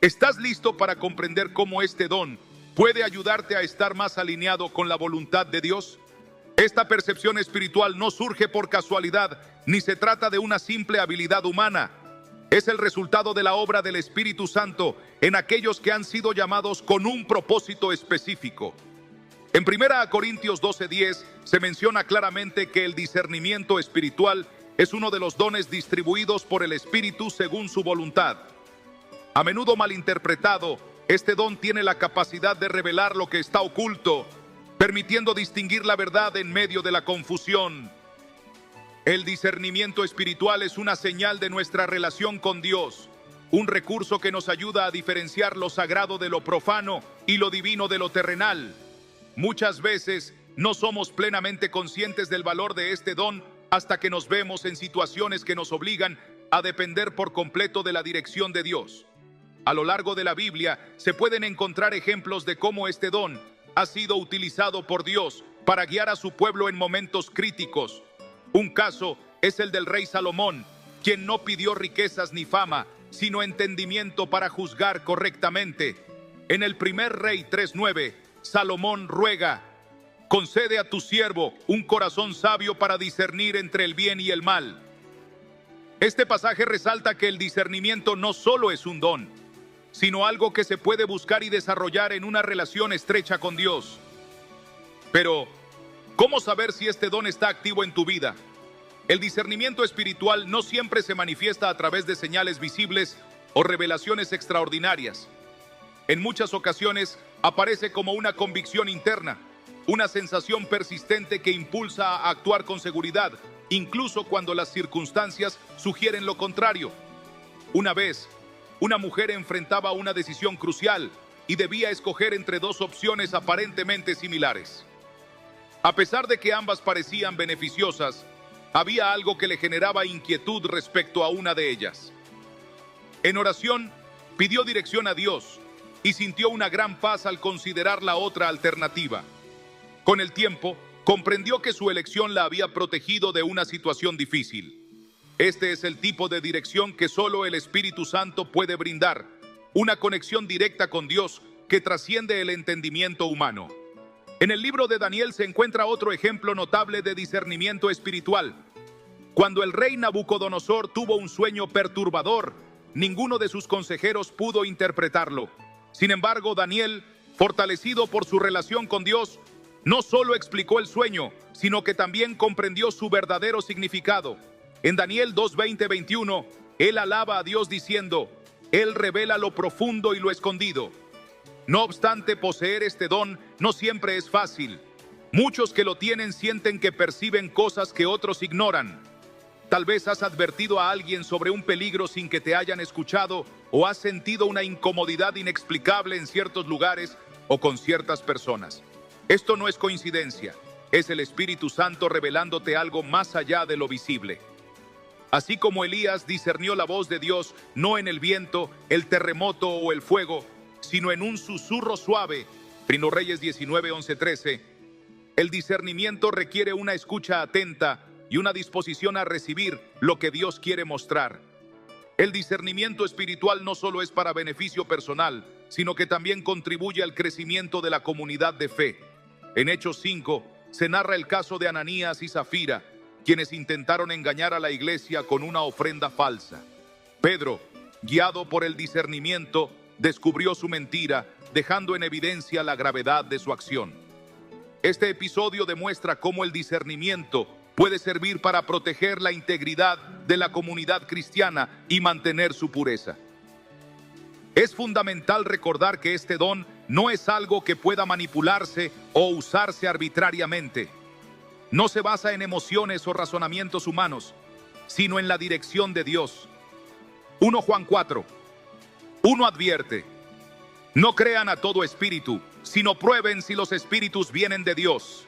¿Estás listo para comprender cómo este don puede ayudarte a estar más alineado con la voluntad de Dios? Esta percepción espiritual no surge por casualidad, ni se trata de una simple habilidad humana. Es el resultado de la obra del Espíritu Santo en aquellos que han sido llamados con un propósito específico. En 1 Corintios 12:10 se menciona claramente que el discernimiento espiritual es uno de los dones distribuidos por el Espíritu según su voluntad. A menudo malinterpretado, este don tiene la capacidad de revelar lo que está oculto, permitiendo distinguir la verdad en medio de la confusión. El discernimiento espiritual es una señal de nuestra relación con Dios, un recurso que nos ayuda a diferenciar lo sagrado de lo profano y lo divino de lo terrenal. Muchas veces no somos plenamente conscientes del valor de este don hasta que nos vemos en situaciones que nos obligan a depender por completo de la dirección de Dios. A lo largo de la Biblia se pueden encontrar ejemplos de cómo este don ha sido utilizado por Dios para guiar a su pueblo en momentos críticos. Un caso es el del rey Salomón, quien no pidió riquezas ni fama, sino entendimiento para juzgar correctamente. En el primer Rey 3:9, Salomón ruega: concede a tu siervo un corazón sabio para discernir entre el bien y el mal. Este pasaje resalta que el discernimiento no solo es un don, sino algo que se puede buscar y desarrollar en una relación estrecha con Dios. Pero, ¿cómo saber si este don está activo en tu vida? El discernimiento espiritual no siempre se manifiesta a través de señales visibles o revelaciones extraordinarias. En muchas ocasiones aparece como una convicción interna, una sensación persistente que impulsa a actuar con seguridad, incluso cuando las circunstancias sugieren lo contrario. Una vez, una mujer enfrentaba una decisión crucial y debía escoger entre dos opciones aparentemente similares. A pesar de que ambas parecían beneficiosas, había algo que le generaba inquietud respecto a una de ellas. En oración, pidió dirección a Dios y sintió una gran paz al considerar la otra alternativa. Con el tiempo, comprendió que su elección la había protegido de una situación difícil. Este es el tipo de dirección que solo el Espíritu Santo puede brindar, una conexión directa con Dios que trasciende el entendimiento humano. En el libro de Daniel se encuentra otro ejemplo notable de discernimiento espiritual. Cuando el rey Nabucodonosor tuvo un sueño perturbador, ninguno de sus consejeros pudo interpretarlo. Sin embargo, Daniel, fortalecido por su relación con Dios, no solo explicó el sueño, sino que también comprendió su verdadero significado. En Daniel 2:20-21, él alaba a Dios diciendo: Él revela lo profundo y lo escondido. No obstante, poseer este don no siempre es fácil. Muchos que lo tienen sienten que perciben cosas que otros ignoran. Tal vez has advertido a alguien sobre un peligro sin que te hayan escuchado, o has sentido una incomodidad inexplicable en ciertos lugares o con ciertas personas. Esto no es coincidencia, es el Espíritu Santo revelándote algo más allá de lo visible. Así como Elías discernió la voz de Dios no en el viento, el terremoto o el fuego, sino en un susurro suave, 1 Reyes 19:11-13, el discernimiento requiere una escucha atenta y una disposición a recibir lo que Dios quiere mostrar. El discernimiento espiritual no solo es para beneficio personal, sino que también contribuye al crecimiento de la comunidad de fe. En Hechos 5 se narra el caso de Ananías y Zafira, quienes intentaron engañar a la iglesia con una ofrenda falsa. Pedro, guiado por el discernimiento, descubrió su mentira, dejando en evidencia la gravedad de su acción. Este episodio demuestra cómo el discernimiento puede servir para proteger la integridad de la comunidad cristiana y mantener su pureza. Es fundamental recordar que este don no es algo que pueda manipularse o usarse arbitrariamente. No se basa en emociones o razonamientos humanos, sino en la dirección de Dios. 1 Juan 4. 1 advierte: no crean a todo espíritu, sino prueben si los espíritus vienen de Dios.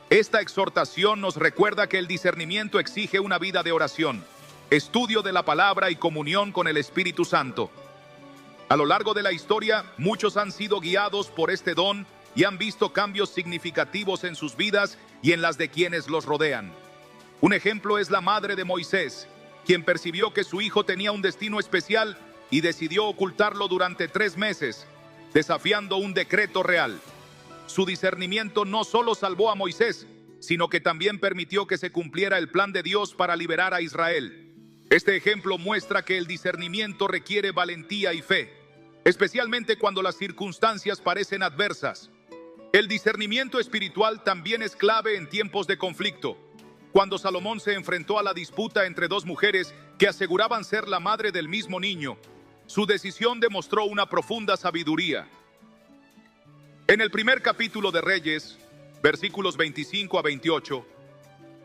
Esta exhortación nos recuerda que el discernimiento exige una vida de oración, estudio de la palabra y comunión con el Espíritu Santo. A lo largo de la historia, muchos han sido guiados por este don y han visto cambios significativos en sus vidas y en las de quienes los rodean. Un ejemplo es la madre de Moisés, quien percibió que su hijo tenía un destino especial y decidió ocultarlo durante 3 meses, desafiando un decreto real. Su discernimiento no solo salvó a Moisés, sino que también permitió que se cumpliera el plan de Dios para liberar a Israel. Este ejemplo muestra que el discernimiento requiere valentía y fe, especialmente cuando las circunstancias parecen adversas. El discernimiento espiritual también es clave en tiempos de conflicto. Cuando Salomón se enfrentó a la disputa entre 2 mujeres que aseguraban ser la madre del mismo niño, su decisión demostró una profunda sabiduría. En el primer capítulo de Reyes, versículos 25-28,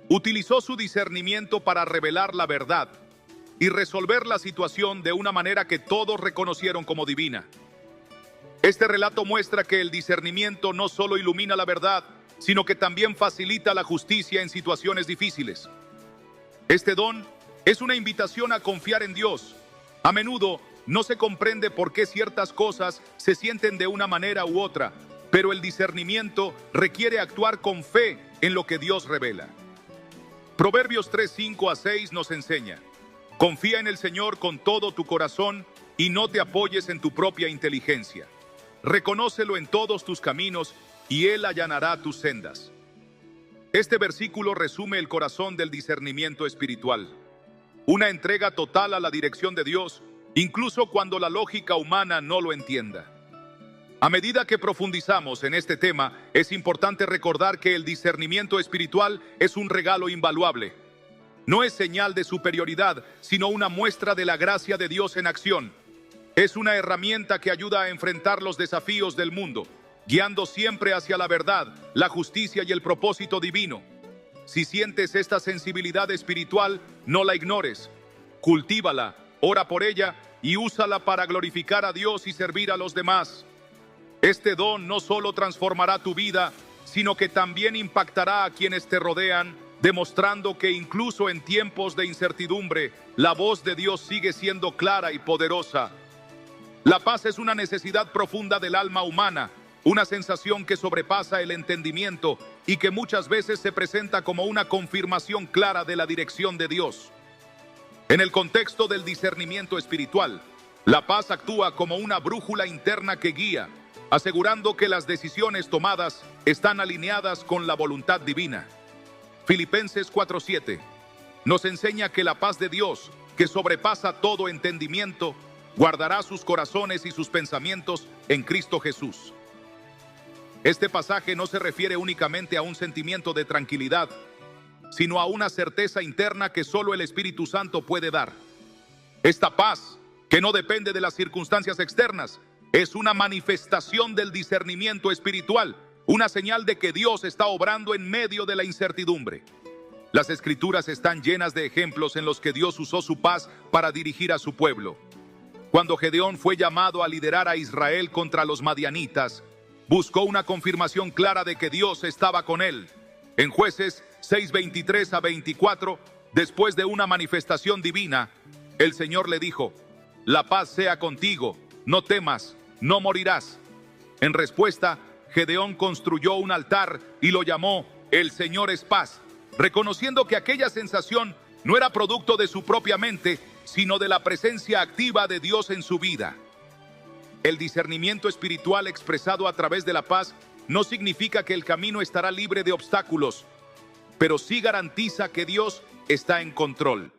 utilizó su discernimiento para revelar la verdad y resolver la situación de una manera que todos reconocieron como divina. Este relato muestra que el discernimiento no solo ilumina la verdad, sino que también facilita la justicia en situaciones difíciles. Este don es una invitación a confiar en Dios. A menudo no se comprende por qué ciertas cosas se sienten de una manera u otra, pero el discernimiento requiere actuar con fe en lo que Dios revela. Proverbios 3, 5 a 6 nos enseña: confía en el Señor con todo tu corazón y no te apoyes en tu propia inteligencia. Reconócelo en todos tus caminos y Él allanará tus sendas. Este versículo resume el corazón del discernimiento espiritual. Una entrega total a la dirección de Dios, incluso cuando la lógica humana no lo entienda. A medida que profundizamos en este tema, es importante recordar que el discernimiento espiritual es un regalo invaluable. No es señal de superioridad, sino una muestra de la gracia de Dios en acción. Es una herramienta que ayuda a enfrentar los desafíos del mundo, guiando siempre hacia la verdad, la justicia y el propósito divino. Si sientes esta sensibilidad espiritual, no la ignores. Cultívala, ora por ella y úsala para glorificar a Dios y servir a los demás. Este don no solo transformará tu vida, sino que también impactará a quienes te rodean, demostrando que incluso en tiempos de incertidumbre, la voz de Dios sigue siendo clara y poderosa. La paz es una necesidad profunda del alma humana, una sensación que sobrepasa el entendimiento y que muchas veces se presenta como una confirmación clara de la dirección de Dios. En el contexto del discernimiento espiritual, la paz actúa como una brújula interna que guía, asegurando que las decisiones tomadas están alineadas con la voluntad divina. Filipenses 4:7 nos enseña que la paz de Dios, que sobrepasa todo entendimiento, guardará sus corazones y sus pensamientos en Cristo Jesús. Este pasaje no se refiere únicamente a un sentimiento de tranquilidad, sino a una certeza interna que solo el Espíritu Santo puede dar. Esta paz, que no depende de las circunstancias externas, es una manifestación del discernimiento espiritual, una señal de que Dios está obrando en medio de la incertidumbre. Las Escrituras están llenas de ejemplos en los que Dios usó su paz para dirigir a su pueblo. Cuando Gedeón fue llamado a liderar a Israel contra los madianitas, buscó una confirmación clara de que Dios estaba con él. En Jueces 6:23 a 24, después de una manifestación divina, el Señor le dijo: la paz sea contigo, no temas, no morirás. En respuesta, Gedeón construyó un altar y lo llamó El Señor es Paz, reconociendo que aquella sensación no era producto de su propia mente, sino de la presencia activa de Dios en su vida. El discernimiento espiritual expresado a través de la paz no significa que el camino estará libre de obstáculos, pero sí garantiza que Dios está en control.